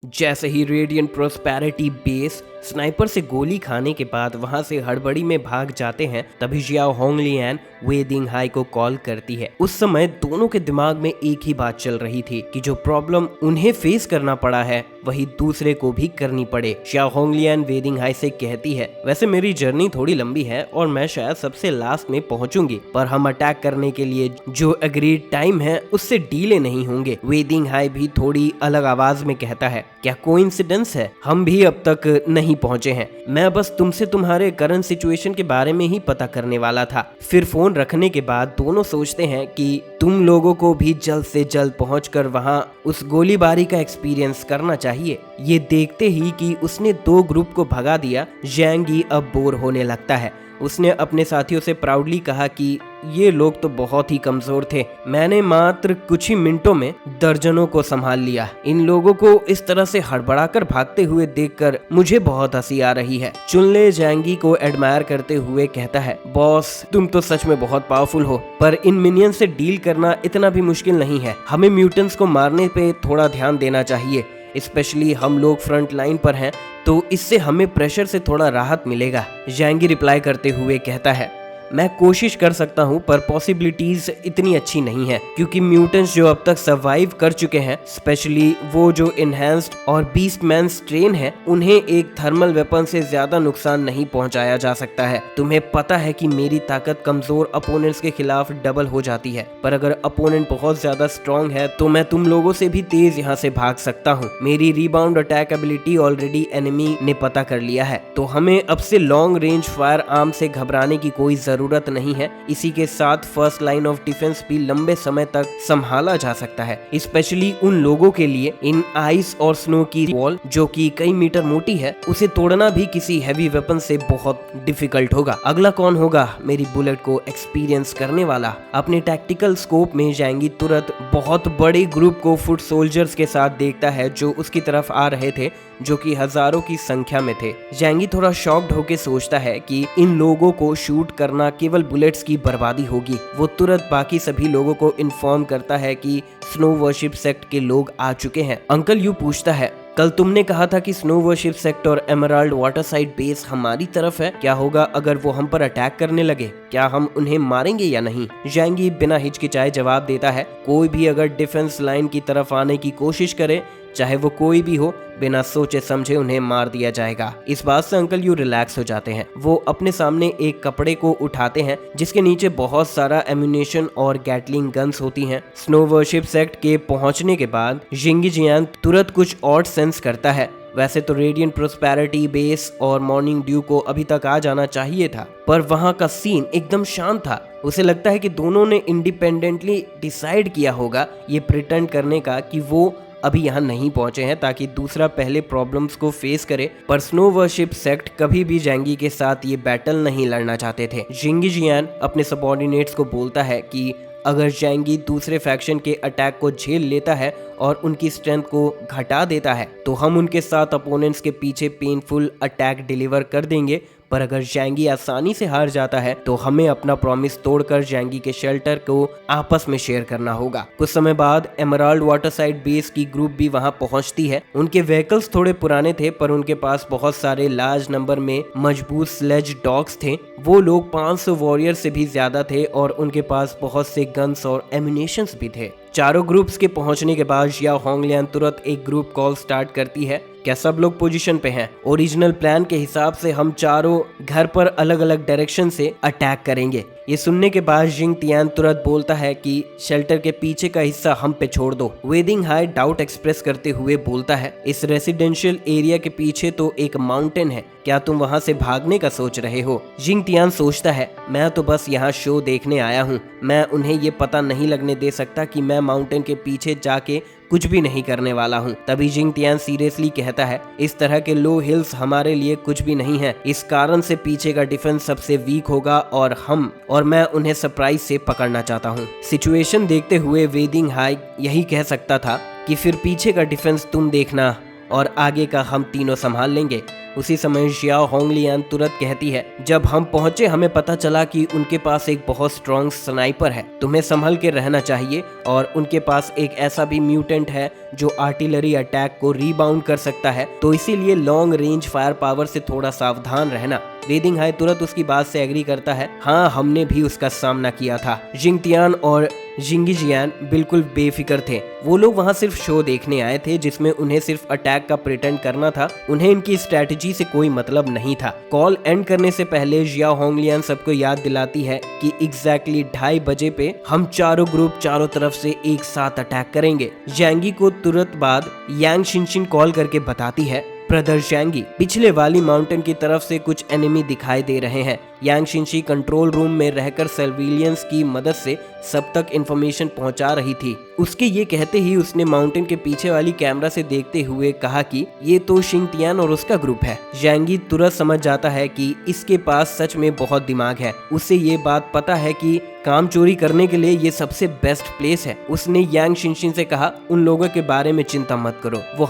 जैसे ही radiant prosperity base sniper से गोली खाने के बाद वहां से हड़बड़ी में भाग जाते हैं, तभी जियाओ होंगलियान वे दिंगहाई को कॉल करती है। उस समय दोनों के दिमाग में एक ही बात चल रही थी कि जो प्रॉब्लम उन्हें फेस करना पड़ा है वही दूसरे को भी करनी पड़े। जियाओ होंगलियान वे दिंगहाई से कहती है, वैसे मेरी जर्नी थोड़ी लंबी है और मैं शायद सबसे लास्ट में पहुंचूंगी, पर हम अटैक करने के लिए जो एग्रीड टाइम है उससे डीले नहीं होंगे। वे दिंगहाई भी थोड़ी अलग आवाज में कहता है, क्या कोइंसिडेंस है, हम भी अब तक नहीं पहुंचे हैं। मैं बस तुमसे तुम्हारे करंट सिचुएशन के बारे में ही पता करने वाला था। फिर फोन रखने के बाद दोनों सोचते हैं कि तुम लोगों को भी जल्द से जल्द पहुंचकर वहां उस गोलीबारी का एक्सपीरियंस करना चाहिए। ये देखते ही कि उसने 2 ग्रुप को भगा दिया, जैंगी अब बोर होने लगता है। उसने अपने साथियों से प्राउडली कहा कि ये लोग तो बहुत ही कमजोर थे, मैंने मात्र कुछ ही मिनटों में दर्जनों को संभाल लिया। इन लोगों को इस तरह से हड़बड़ाकर भागते हुए देखकर मुझे बहुत हंसी आ रही है। चुनले जैंगी को एडमायर करते हुए कहता है, बॉस तुम तो सच में बहुत पावरफुल हो, पर इन मिनियन से डील करना इतना भी मुश्किल नहीं है। हमें म्यूटेंट्स को मारने पे थोड़ा ध्यान देना चाहिए, स्पेशली हम लोग फ्रंट लाइन पर हैं, तो इससे हमें प्रेशर से थोड़ा राहत मिलेगा। जैंगी रिप्लाई करते हुए कहता है, मैं कोशिश कर सकता हूँ पर पॉसिबिलिटीज इतनी अच्छी नहीं है, क्योंकि म्यूटेंट्स जो अब तक सरवाइव कर चुके हैं, स्पेशली वो जो इनहैंस्ड और बीस्ट मैन स्ट्रेन है, उन्हें एक थर्मल वेपन से ज्यादा नुकसान नहीं पहुंचाया जा सकता है। तुम्हें पता है कि मेरी ताकत कमजोर अपोनेंट्स के खिलाफ डबल हो जाती है, पर अगर अपोनेंट बहुत ज्यादा स्ट्रॉन्ग है तो मैं तुम लोगों से भी तेज यहाँ से भाग सकता हूँ। मेरी rebound attack ability already enemy ने पता कर लिया है, तो हमें अब से लॉन्ग रेंज फायर आर्म से घबराने की कोई जरूरत नहीं है। इसी के साथ फर्स्ट लाइन ऑफ डिफेंस भी लंबे समय तक संभाला जा सकता है, स्पेशली उन लोगों के लिए। इन आइस और स्नो की वॉल जो कि कई मीटर मोटी है, उसे तोड़ना भी किसी हैवी वेपन से बहुत डिफिकल्ट होगा। अगला कौन होगा मेरी बुलेट को एक्सपीरियंस करने वाला? अपने टैक्टिकल स्कोप में जाएंगी तुरंत बहुत बड़े ग्रुप को फुट सोल्जर्स के साथ देखता है जो उसकी तरफ आ रहे थे, जो कि हजारों की संख्या में थे। जैंगी थोड़ा शॉक्ड होकर सोचता है कि इन लोगों को शूट करना केवल बुलेट्स की बर्बादी होगी। वो तुरंत बाकी सभी लोगों को इन्फॉर्म करता है कि स्नो वर्शिप सेक्ट के लोग आ चुके हैं। अंकल यू पूछता है, कल तुमने कहा था कि स्नो वर्शिप सेक्ट और एमराल्ड वाटर साइड बेस हमारी तरफ है, क्या होगा अगर वो हम पर अटैक करने लगे? क्या हम उन्हें मारेंगे या नहीं? जैंगी बिना हिचकिचाए जवाब देता है, कोई भी अगर डिफेंस लाइन की तरफ आने की कोशिश करे, चाहे वो कोई भी हो, बिना सोचे समझे उन्हें मार दिया जाएगा। इस बात से अंकल यू रिलैक्स हो जाते हैं। वो अपने सामने एक कपड़े को उठाते हैं जिसके नीचे बहुत सारा एम्यूनेशन और गैटलिंग गन्स होती हैं। स्नो वर्शिप सेक्ट के पहुंचने के बाद जिंगी जियान तुरंत कुछ और सेंस करता है। वैसे तो रेडियंट प्रोस्पेरिटी बेस और मॉर्निंग ड्यू को अभी तक आ जाना चाहिए था, पर वहां का सीन एकदम शांत था। उसे लगता है कि दोनों ने इंडिपेंडेंटली डिसाइड किया होगा ये प्रिटेंड करने का कि वो अभी यहाँ नहीं पहुंचे हैं ताकि दूसरा पहले प्रॉब्लम्स को फेस करे। पर स्नो वर्शिप सेक्ट कभी भी जैंगी के साथ ये बैटल नहीं लड़ना चाहते थे। जिंगी जियान अपने सबऑर्डिनेट्स को बोलता है कि अगर जैंगी दूसरे फैक्शन के अटैक को झेल लेता है और उनकी स्ट्रेंथ को घटा देता है, तो हम उनके साथ अपोनेंट्स के पीछे पेनफुल अटैक डिलीवर कर देंगे। पर अगर जैंगी आसानी से हार जाता है तो हमें अपना प्रॉमिस तोड़कर जैंगी के शेल्टर को आपस में शेयर करना होगा। कुछ समय बाद एमराल्ड वाटर साइड बेस की ग्रुप भी वहां पहुंचती है। उनके व्हीकल्स थोड़े पुराने थे, पर उनके पास बहुत सारे लार्ज नंबर में मजबूत स्लेज डॉग्स थे। वो लोग 500 वॉरियर से भी ज्यादा थे और उनके पास बहुत से गन्स और एम्यूनेशंस भी थे। चारों ग्रुप्स के पहुंचने के बाद जियाओ होंगलियान तुरंत एक ग्रुप कॉल स्टार्ट करती है। क्या सब लोग पोजीशन पे हैं? ओरिजिनल प्लान के हिसाब से हम चारों घर पर अलग अलग डायरेक्शन से अटैक करेंगे। ये सुनने के बाद जिंग तियान तुरंत बोलता है कि शेल्टर के पीछे का हिस्सा हम पे छोड़ दो। वे दिंगहाई डाउट एक्सप्रेस करते हुए बोलता है, इस रेसिडेंशियल एरिया के पीछे तो एक माउंटेन है, क्या तुम वहां से भागने का सोच रहे हो? जिंग तियान सोचता है, मैं तो बस यहाँ शो देखने आया हूँ, मैं उन्हें ये पता नहीं लगने दे सकता कि मैं माउंटेन के पीछे जाके कुछ भी नहीं करने वाला हूँ। तभी जिंग तियान सीरियसली कहता है, इस तरह के लो हिल्स हमारे लिए कुछ भी नहीं है, इस कारण से पीछे का डिफेंस सबसे वीक होगा और मैं उन्हें सरप्राइज से पकड़ना चाहता हूँ। सिचुएशन देखते हुए वे दिंगहाई यही कह सकता था कि फिर पीछे का डिफेंस तुम देखना और आगे का हम तीनों संभाल लेंगे। उसी समय जियाओ होंगलियान तुरंत कहती है, जब हम पहुंचे हमें पता चला कि उनके पास एक बहुत स्ट्रॉन्ग स्नाइपर है, तुम्हें संभल के रहना चाहिए, और उनके पास एक ऐसा भी म्यूटेंट है जो आर्टिलरी अटैक को रीबाउंड कर सकता है, तो इसीलिए लॉन्ग रेंज फायर पावर से थोड़ा सावधान रहना। वेदिंग हाई तुरंत उसकी बात से एग्री करता है, हाँ हमने भी उसका सामना किया था। जिंगतियान और जिंगीजियान बिल्कुल बेफिक्र थे, वो लोग वहाँ सिर्फ शो देखने आए थे जिसमें उन्हें सिर्फ अटैक का प्रिटेंड करना था, उन्हें इनकी स्ट्रेटजी से कोई मतलब नहीं था। कॉल एंड करने से पहले जियाओ होंगलियान सबको याद दिलाती है कि एग्जैक्टली 2:30 बजे पे हम चारों ग्रुप चारों तरफ से एक साथ अटैक करेंगे। जैंगी को तुरंत बाद यांग शिनशिन कॉल करके बताती है, ब्रदर जैंगी, पिछले वाली माउंटेन की तरफ से कुछ एनिमी दिखाई दे रहे हैं। यांग शिनशी कंट्रोल रूम में रहकर सर्विलियंस की मदद से सब तक इंफॉर्मेशन पहुंचा रही थी। उसके ये कहते ही उसने माउंटेन के पीछे वाली कैमरा से देखते हुए कहा कि ये तो शिंगतियान और उसका ग्रुप है। जैंगी तुरंत समझ जाता है कि इसके पास सच में बहुत दिमाग है, उसे ये बात पता है कि काम चोरी करने के लिए ये सबसे बेस्ट प्लेस है। उसने यांग शिनशिन से कहा, उन लोगों के बारे में चिंता मत करो, वो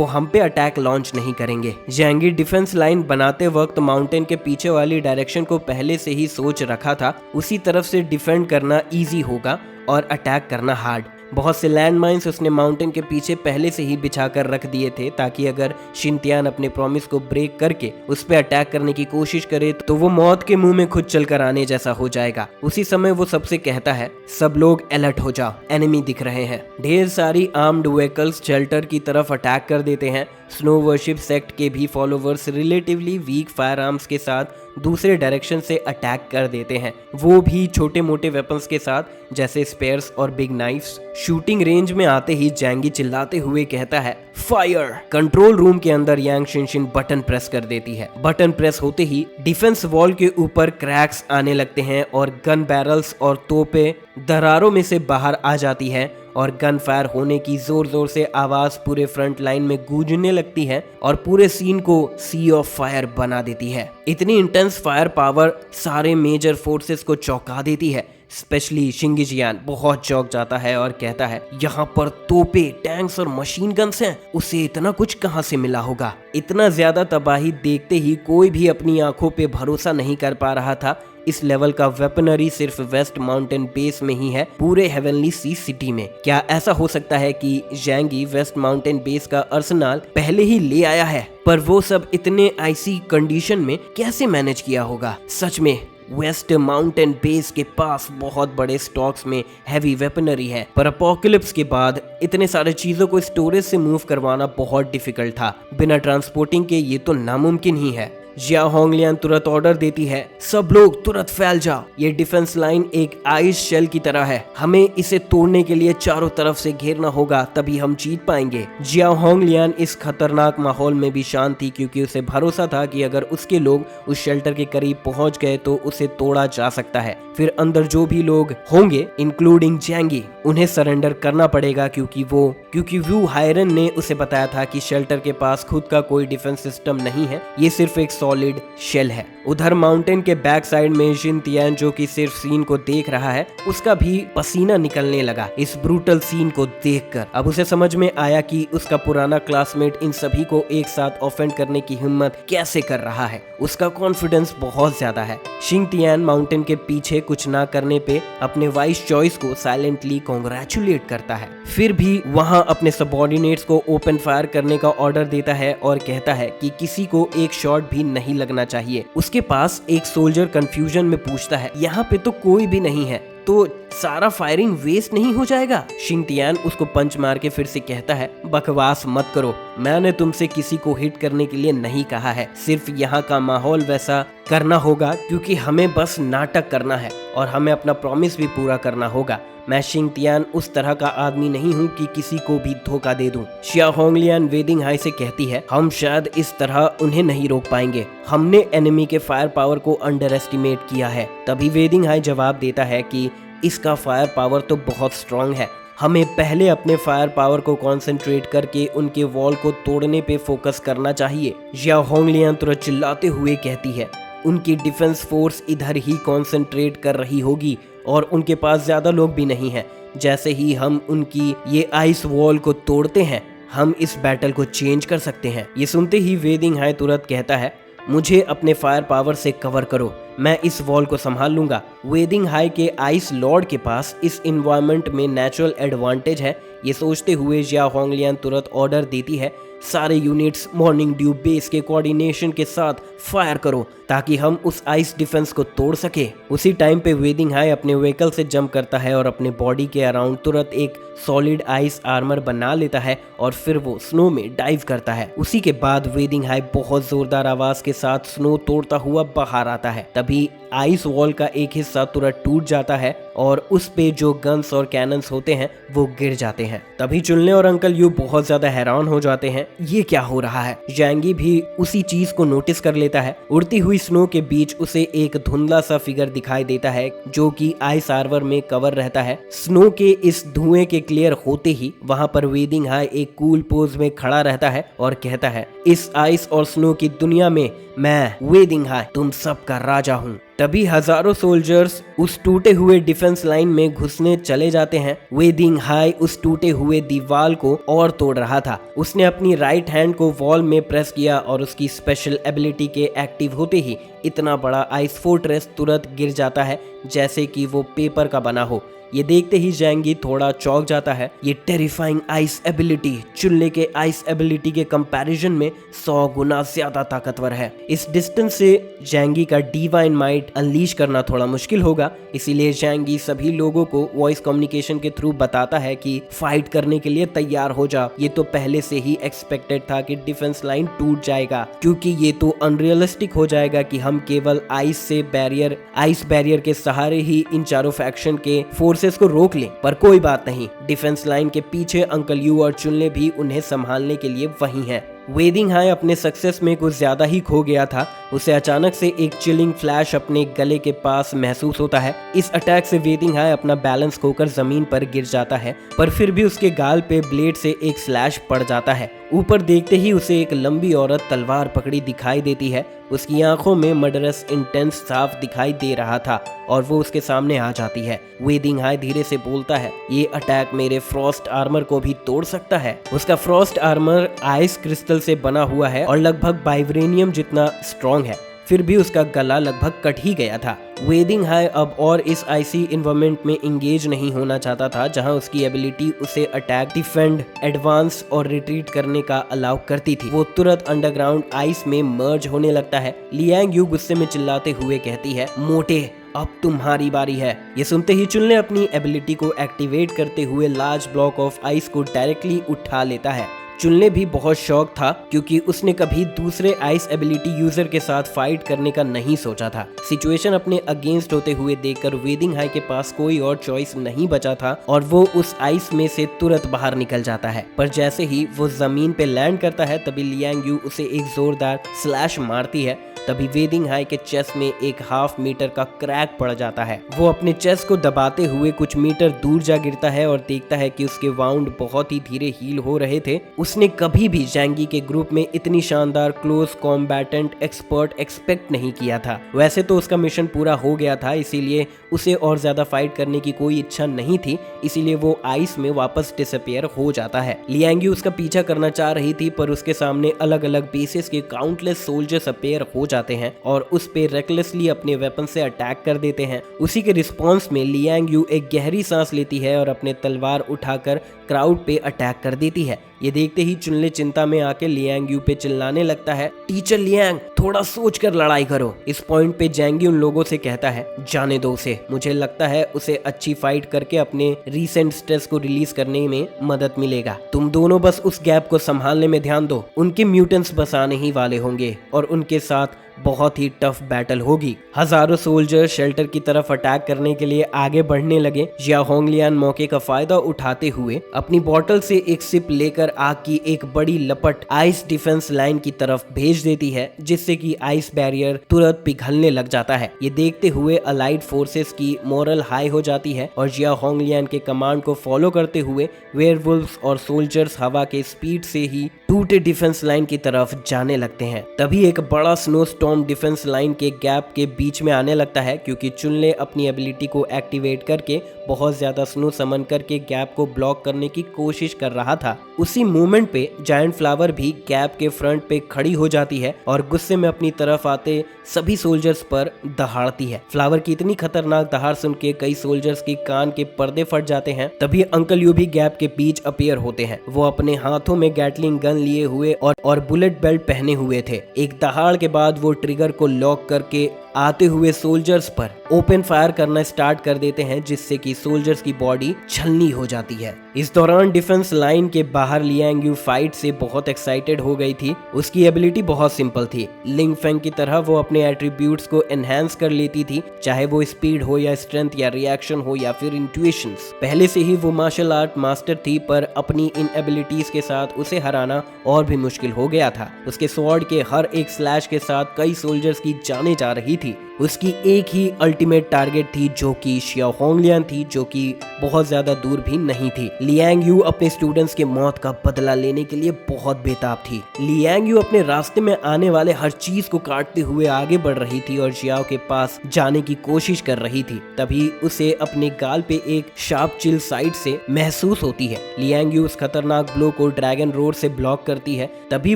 हम पे अटैक लॉन्च नहीं करेंगे। जैंगी डिफेंस लाइन बनाते वक्त माउंटेन के पीछे वाली डायरेक्शन को पहले से ही सोच रखा था, उसी तरफ से डिफेंड करना इजी होगा और अटैक करना हार्ड। बहुत से लैंड माइन्स उसने माउंटेन के पीछे पहले से ही बिछा कर रख दिए थे, ताकि अगर शिंतियान अपने प्रॉमिस को ब्रेक करके उस पर अटैक करने की कोशिश करे तो वो मौत के मुंह में खुद चलकर आने जैसा हो जाएगा। उसी समय वो सबसे कहता है, सब लोग अलर्ट हो जाओ, एनिमी दिख रहे हैं। ढेर सारी आर्म्ड व्हीकल्स शेल्टर की तरफ अटैक कर देते हैं। स्नो वर्शिप सेक्ट के भी followers relatively weak firearms के साथ दूसरे डायरेक्शन से अटैक कर देते हैं, वो भी छोटे मोटे वेपन्स के साथ जैसे स्पेयर्स और बिग नाइफ्स। शूटिंग रेंज में आते ही जैंगी चिल्लाते हुए कहता है, फायर। कंट्रोल रूम के अंदर यांग शिनशिन बटन प्रेस कर देती है। बटन प्रेस होते ही डिफेंस वॉल के ऊपर क्रैक्स आने लगते हैं और गन बैरल्स और तोपें दरारों में से बाहर आ जाती है और गन फायर होने की जोर जोर से आवाज पूरे फ्रंट लाइन में गूंजने लगती है और पूरे सीन को सी ऑफ फायर बना देती है। इतनी इंटेंस फायर पावर सारे मेजर फोर्सेस को चौंका देती है। स्पेशली शिंगीजियान बहुत चौंक जाता है और कहता है, यहाँ पर तोपे, टैंक्स और मशीन गन्स हैं, उसे इतना कुछ कहाँ से मिला होगा। इतना ज्यादा तबाही देखते ही कोई भी अपनी आंखों पे भरोसा नहीं कर पा रहा था। इस लेवल का वेपनरी सिर्फ वेस्ट माउंटेन बेस में ही है, पूरे हेवनली सी सिटी में। क्या ऐसा हो सकता है कि जैंगी वेस्ट माउंटेन बेस का अर्सेनल पहले ही ले आया है? पर वो सब इतने आइसी कंडीशन में कैसे मैनेज किया होगा? सच में वेस्ट माउंटेन बेस के पास बहुत बड़े स्टॉक्स में हैवी वेपनरी है, पर अपोकलिप्स के बाद इतने सारे चीजों को स्टोरेज से मूव करवाना बहुत डिफिकल्ट था। बिना ट्रांसपोर्टिंग के ये तो नामुमकिन ही है। जियाओ होंगलियान तुरंत ऑर्डर देती है, सब लोग तुरंत फैल जाओ, ये डिफेंस लाइन एक आइस शेल की तरह है, हमें इसे तोड़ने के लिए चारों तरफ से घेरना होगा, तभी हम जीत पाएंगे। जियाओ होंगलियान इस खतरनाक माहौल में भी शांत थी, क्योंकि उसे भरोसा था कि अगर उसके लोग उस शेल्टर के करीब पहुंच गए तो उसे तोड़ा जा सकता है। फिर अंदर जो भी लोग होंगे इंक्लूडिंग जैंगी, उन्हें सरेंडर करना पड़ेगा, क्योंकि वू हायरन ने उसे बताया था कि शेल्टर के पास खुद का कोई डिफेंस सिस्टम नहीं है, ये सिर्फ एक सॉलिड शेल है। उधर माउंटेन के बैक साइड में जिनतियान, जो कि सिर्फ सीन को देख रहा है, उसका भी पसीना निकलने लगा इस ब्रूटल सीन को देखकर। अब उसे समझ में आया कि उसका पुराना क्लासमेट इन सभी को एक साथ ऑफेंड करने की हिम्मत कैसे कर रहा है। उसका कॉन्फिडेंस बहुत ज्यादा है। शिंगतियान माउंटेन के पीछे कुछ ना करने पे अपने वाइस चॉइस को साइलेंटली कांग्रेचुलेट करता है, फिर भी वहां अपने सबऑर्डिनेट्स को ओपन फायर करने का ऑर्डर देता है और कहता है कि किसी को एक शॉट भी नहीं लगना चाहिए। उसके पास एक सोल्जर कंफ्यूजन में पूछता है, यहाँ पे तो कोई भी नहीं है, तो सारा फायरिंग वेस्ट नहीं हो जाएगा? शिंगतियान उसको पंच मार के फिर से कहता है, बकवास मत करो, मैंने तुमसे किसी को हिट करने के लिए नहीं कहा है, सिर्फ यहाँ का माहौल वैसा करना होगा, क्योंकि हमें बस नाटक करना है और हमें अपना प्रॉमिस भी पूरा करना होगा। मैं शिंगतियान उस तरह का आदमी नहीं हूँ कि किसी को भी धोखा दे दूं। जियाओ होंगलियान वेदिंग हाई से कहती है, हम शायद इस तरह उन्हें नहीं रोक पाएंगे, हमने एनिमी के फायर पावर को अंडर एस्टिमेट किया है। तभी वेदिंग हाई जवाब देता है कि इसका फायर पावर तो बहुत स्ट्रांग है, हमें पहले अपने फायर पावर को कंसंट्रेट करके उनके वॉल को तोड़ने पे फोकस करना चाहिए। जियाओ होंगलियान तुरंत चिल्लाते हुए कहती है, उनकी डिफेंस फोर्स इधर ही कंसंट्रेट कर रही होगी और उनके पास ज्यादा लोग भी नहीं हैं। जैसे ही हम उनकी ये आइस वॉल को तोड़ते हैं, हम इस बैटल को चेंज कर सकते हैं। ये सुनते ही वेदिंग हाई तुरंत कहता है, मुझे अपने फायर पावर से कवर करो, मैं इस वॉल को संभाल लूंगा। वेदिंग हाई के आइस लॉर्ड के पास इस इन्वायरमेंट में नेचुरल एडवांटेज है। ये सोचते हुए जियाओ होंगलियान तुरंत ऑर्डर देती है, सारे यूनिट्स मॉर्निंग ड्यू बेस के कोऑर्डिनेशन के साथ फायर करो ताकि हम उस आइस डिफेंस को तोड़ सके। उसी टाइम पे वेदिंग हाई अपने व्हीकल से जंप करता है और अपने बॉडी के अराउंड तुरंत एक सॉलिड आइस आर्मर बना लेता है और फिर वो स्नो में डाइव करता है। उसी के बाद वेदिंग हाई बहुत जोरदार आवाज के साथ स्नो तोड़ता हुआ बाहर आता है। तभी आइस वॉल का एक हिस्सा तुरंत टूट जाता है और उस पे जो गन्स और कैनन्स होते हैं वो गिर जाते हैं। तभी चुनले और अंकल यू बहुत ज्यादा हैरान हो जाते हैं, ये क्या हो रहा है। जैंगी भी उसी चीज को नोटिस कर लेता है। उड़ती हुई स्नो के बीच उसे एक धुंधला सा फिगर दिखाई देता है जो कि आइस आर्मर में कवर रहता है। स्नो के इस धुएं के क्लियर होते ही वहां पर वेदिंग हाई एक कूल पोज में खड़ा रहता है और कहता है, इस आइस और स्नो की दुनिया में मैं वेदिंग हाई तुम सबका राजा हूँ। तभी हजारों सोल्जर्स उस टूटे हुए डिफेंस लाइन में घुसने चले जाते हैं। वेदिंग हाई उस टूटे हुए दीवार को और तोड़ रहा था। उसने अपनी राइट हैंड को वॉल में प्रेस किया और उसकी स्पेशल एबिलिटी के एक्टिव होते ही इतना बड़ा आइस फोर्ट्रेस तुरंत गिर जाता है जैसे कि वो पेपर का बना हो। ये देखते ही जैंगी थोड़ा चौंक जाता है। ये टेरिफाइंग आइस एबिलिटी चुनले के आइस एबिलिटी के कंपैरिजन में 100 गुना ज्यादा ताकतवर है। इस डिस्टेंस से जैंगी का डिवाइन माइट अनलीश करना थोड़ा मुश्किल होगा, इसीलिए जैंगी सभी लोगों को वॉइस कम्युनिकेशन के थ्रू बताता है कि फाइट करने के लिए तैयार हो जा। ये तो पहले से ही एक्सपेक्टेड था कि डिफेंस लाइन टूट जाएगा, क्योंकि ये तो अनरियलिस्टिक हो जाएगा कि हम केवल आइस बैरियर के सहारे ही इन चारों फैक्शन के फोर्सेस को रोक लें। पर कोई बात नहीं, डिफेंस लाइन के पीछे अंकल यू और चुनले भी उन्हें संभालने के लिए वहीं हैं। वेदिंग हाई अपने सक्सेस में कुछ ज्यादा ही खो गया था। उसे अचानक से एक चिलिंग फ्लैश अपने गले के पास महसूस होता है। इस अटैक से वेदिंग हाई अपना बैलेंस खोकर जमीन पर गिर जाता है, पर फिर भी उसके गाल पे ब्लेड से एक स्लैश पड़ जाता है। ऊपर देखते ही उसे एक लंबी औरत तलवार पकड़ी दिखाई देती है। उसकी आंखों में मर्डरस इंटेंस साफ दिखाई दे रहा था और वो उसके सामने आ जाती है। वेदिंग हाई धीरे से बोलता है, ये अटैक मेरे फ्रॉस्ट आर्मर को भी तोड़ सकता है। उसका फ्रॉस्ट आर्मर आइस क्रिस्टल से बना हुआ है और लगभग वाइब्रेनियम जितना स्ट्रॉन्ग है, फिर भी उसका गला लगभग कट ही गया था। वेदिंग हाई अब और इस आइसी इन्वायरमेंट में इंगेज नहीं होना चाहता था जहां उसकी एबिलिटी उसे अटैक, डिफेंड, एडवांस और रिट्रीट करने का अलाउ करती थी। वो तुरंत अंडरग्राउंड आइस में मर्ज होने लगता है। लियांग यू गुस्से में चिल्लाते हुए कहती है, मोटे अब तुम्हारी बारी है। ये सुनते ही चुनले अपनी एबिलिटी को एक्टिवेट करते हुए लार्ज ब्लॉक ऑफ आइस को डायरेक्टली उठा लेता है। चुनले भी बहुत शौक था क्योंकि उसने कभी दूसरे आइस एबिलिटी यूजर के साथ फाइट करने का नहीं सोचा था। सिचुएशन अपने अगेंस्ट होते हुए देखकर वेदिंग हाई के पास कोई और चॉइस नहीं बचा था और वो उस आइस में से तुरंत बाहर निकल जाता है। पर जैसे ही वो जमीन पे लैंड करता है तभी लियांग यू उसे एक जोरदार स्लैश मारती है। तभी वेदिंग हाई के चेस्ट में एक 1/2 मीटर का क्रैक पड़ जाता है। वो अपने चेस्ट को दबाते हुए कुछ मीटर दूर जा गिरता है और देखता है कि उसके वाउंड बहुत ही धीरे हील हो रहे थे। उसने कभी भी जैंगी के ग्रुप में इतनी शानदार क्लोज कॉम्बैटेंट एक्सपर्ट एक्सपेक्ट नहीं किया था। वैसे तो उसका मिशन पूरा हो गया था, इसीलिए उसे और ज्यादा फाइट करने की कोई इच्छा नहीं थी, इसीलिए वो आइस में वापस डिसअपियर हो जाता है। लियांग यू उसका पीछा करना चाह रही थी पर उसके सामने अलग अलग बेसिस के काउंटलेस सोल्जर्स अपीयर हो जाते हैं और उस पे रेकलेसली अपने वेपन से अटैक कर देते हैं। उसी के रिस्पॉन्स में लियांग यू एक गहरी सांस लेती है और अपने तलवार उठाकर क्राउड पे अटैक कर देती है। ये देखते ही चुनले चिंता में आके लियांग यू पे चिल्लाने लगता है, टीचर लियांग थोड़ा सोच कर लड़ाई करो। इस पॉइंट पे जैंगी उन लोगों से कहता है, जाने दो उसे, मुझे लगता है उसे अच्छी फाइट करके अपने रीसेंट स्ट्रेस को रिलीज करने में मदद मिलेगा। तुम दोनों बस उस गैप को संभालने में ध्यान दो। उनके म्यूटेंट्स बस आने ही वाले होंगे और उनके साथ बहुत ही टफ बैटल होगी। हजारों सोल्जर शेल्टर की तरफ अटैक करने के लिए आगे बढ़ने लगे। जियाओ होंगलियान मौके का फायदा उठाते हुए अपनी बोतल से एक सिप लेकर आग की एक बड़ी लपट आइस डिफेंस लाइन की तरफ भेज देती है, जिससे कि आइस बैरियर तुरंत पिघलने लग जाता है। ये देखते हुए अलाइड फोर्सेस की मोरल हाई हो जाती है और जियाओ होंगलियान के कमांड को फॉलो करते हुए वेयरवुल्व्स और सोल्जर्स हवा के स्पीड से ही टूटे डिफेंस लाइन की तरफ जाने लगते हैं। तभी एक बड़ा स्नो स्टॉर्म डिफेंस लाइन के गैप के बीच में आने लगता है, क्योंकि चुनले अपनी एबिलिटी को एक्टिवेट करके बहुत ज्यादा स्नो समन करके गैप को ब्लॉक करने की कोशिश कर रहा था। उसी मोमेंट पे जायंट फ्लावर भी गैप के फ्रंट पे खड़ी हो जाती है और गुस्से में अपनी तरफ आते सभी सोल्जर्स पर दहाड़ती है। फ्लावर की इतनी खतरनाक दहाड़ सुन के कई सोल्जर्स के कान के पर्दे फट जाते हैं। तभी अंकल यू भी गैप के बीच अपीयर होते हैं। वो अपने हाथों में गैटलिंग गन लिए हुए और बुलेट बेल्ट पहने हुए थे। एक दहाड़ के बाद वो ट्रिगर को लॉक करके आते हुए सोल्जर्स पर ओपन फायर करना स्टार्ट कर देते हैं, जिससे कि सोल्जर्स की बॉडी छलनी हो जाती है। इस दौरान डिफेंस लाइन के बाहर लियांग यू फाइट से बहुत एक्साइटेड हो गई थी। उसकी एबिलिटी बहुत सिंपल थी। लिंग फेंग की तरह वो अपने एट्रीब्यूट्स को एनहांस कर लेती थी, चाहे वो स्पीड हो या स्ट्रेंथ या रिएक्शन हो या फिर इंट्यूशंस। पहले से ही वो मार्शल आर्ट मास्टर थी, पर अपनी इन एबिलिटीज के साथ उसे हराना और भी मुश्किल हो गया था। उसके स्वॉर्ड के हर एक स्लैश के साथ कई सोल्जर्स की जानें जा रही थी। उसकी एक ही अल्टीमेट टारगेट थी, जो कि शियाओ होंगलियान थी, जो कि बहुत ज्यादा दूर भी नहीं थी। लियांग यू अपने स्टूडेंट्स के मौत का बदला लेने के लिए बहुत बेताब थी। लियांग यू अपने रास्ते में आने वाले हर चीज को काटते हुए आगे बढ़ रही थी और जियाओ के पास जाने की कोशिश कर रही थी। तभी उसे अपने गाल पे एक शार्प चिल साइड से महसूस होती है। लियांग यू उस खतरनाक ब्लो को ड्रैगन रोड से ब्लॉक करती है। तभी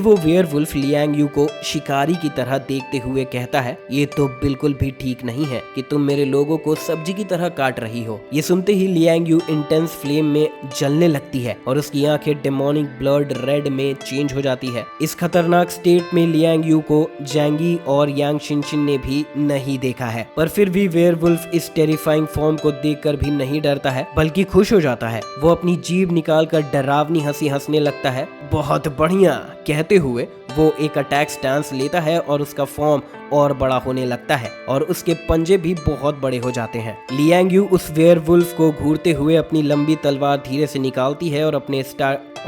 वो वेयरवुल्फ लियांग यू को शिकारी की तरह देखते हुए कहता है, ये तो बिल्कुल भी ठीक नहीं है कि तुम मेरे लोगों को सब्जी की तरह काट रही हो। ये सुनते ही लियांग यू इंटेंस फ्लेम में जलने लगती है और उसकी आंखें डेमोनिक ब्लड रेड में चेंज हो जाती है। इस खतरनाक स्टेट में लियांग यू को जैंगी और यांग शिनशिन ने भी नहीं देखा है, पर फिर भी वेयरवुल्फ इस टेरिफाइंग फॉर्म को देखकर भी नहीं डरता है, बल्कि खुश हो जाता है। वो अपनी जीभ निकालकर डरावनी हंसी हंसने लगता है। बहुत बढ़िया कहते हुए वो एक अटैक स्टांस लेता है और उसका फॉर्म और बड़ा होने लगता है और उसके पंजे भी बहुत बड़े हो जाते हैं। लियांग यू उस वेयरवुल्फ को घूरते हुए अपनी लंबी तलवार धीरे से निकालती है और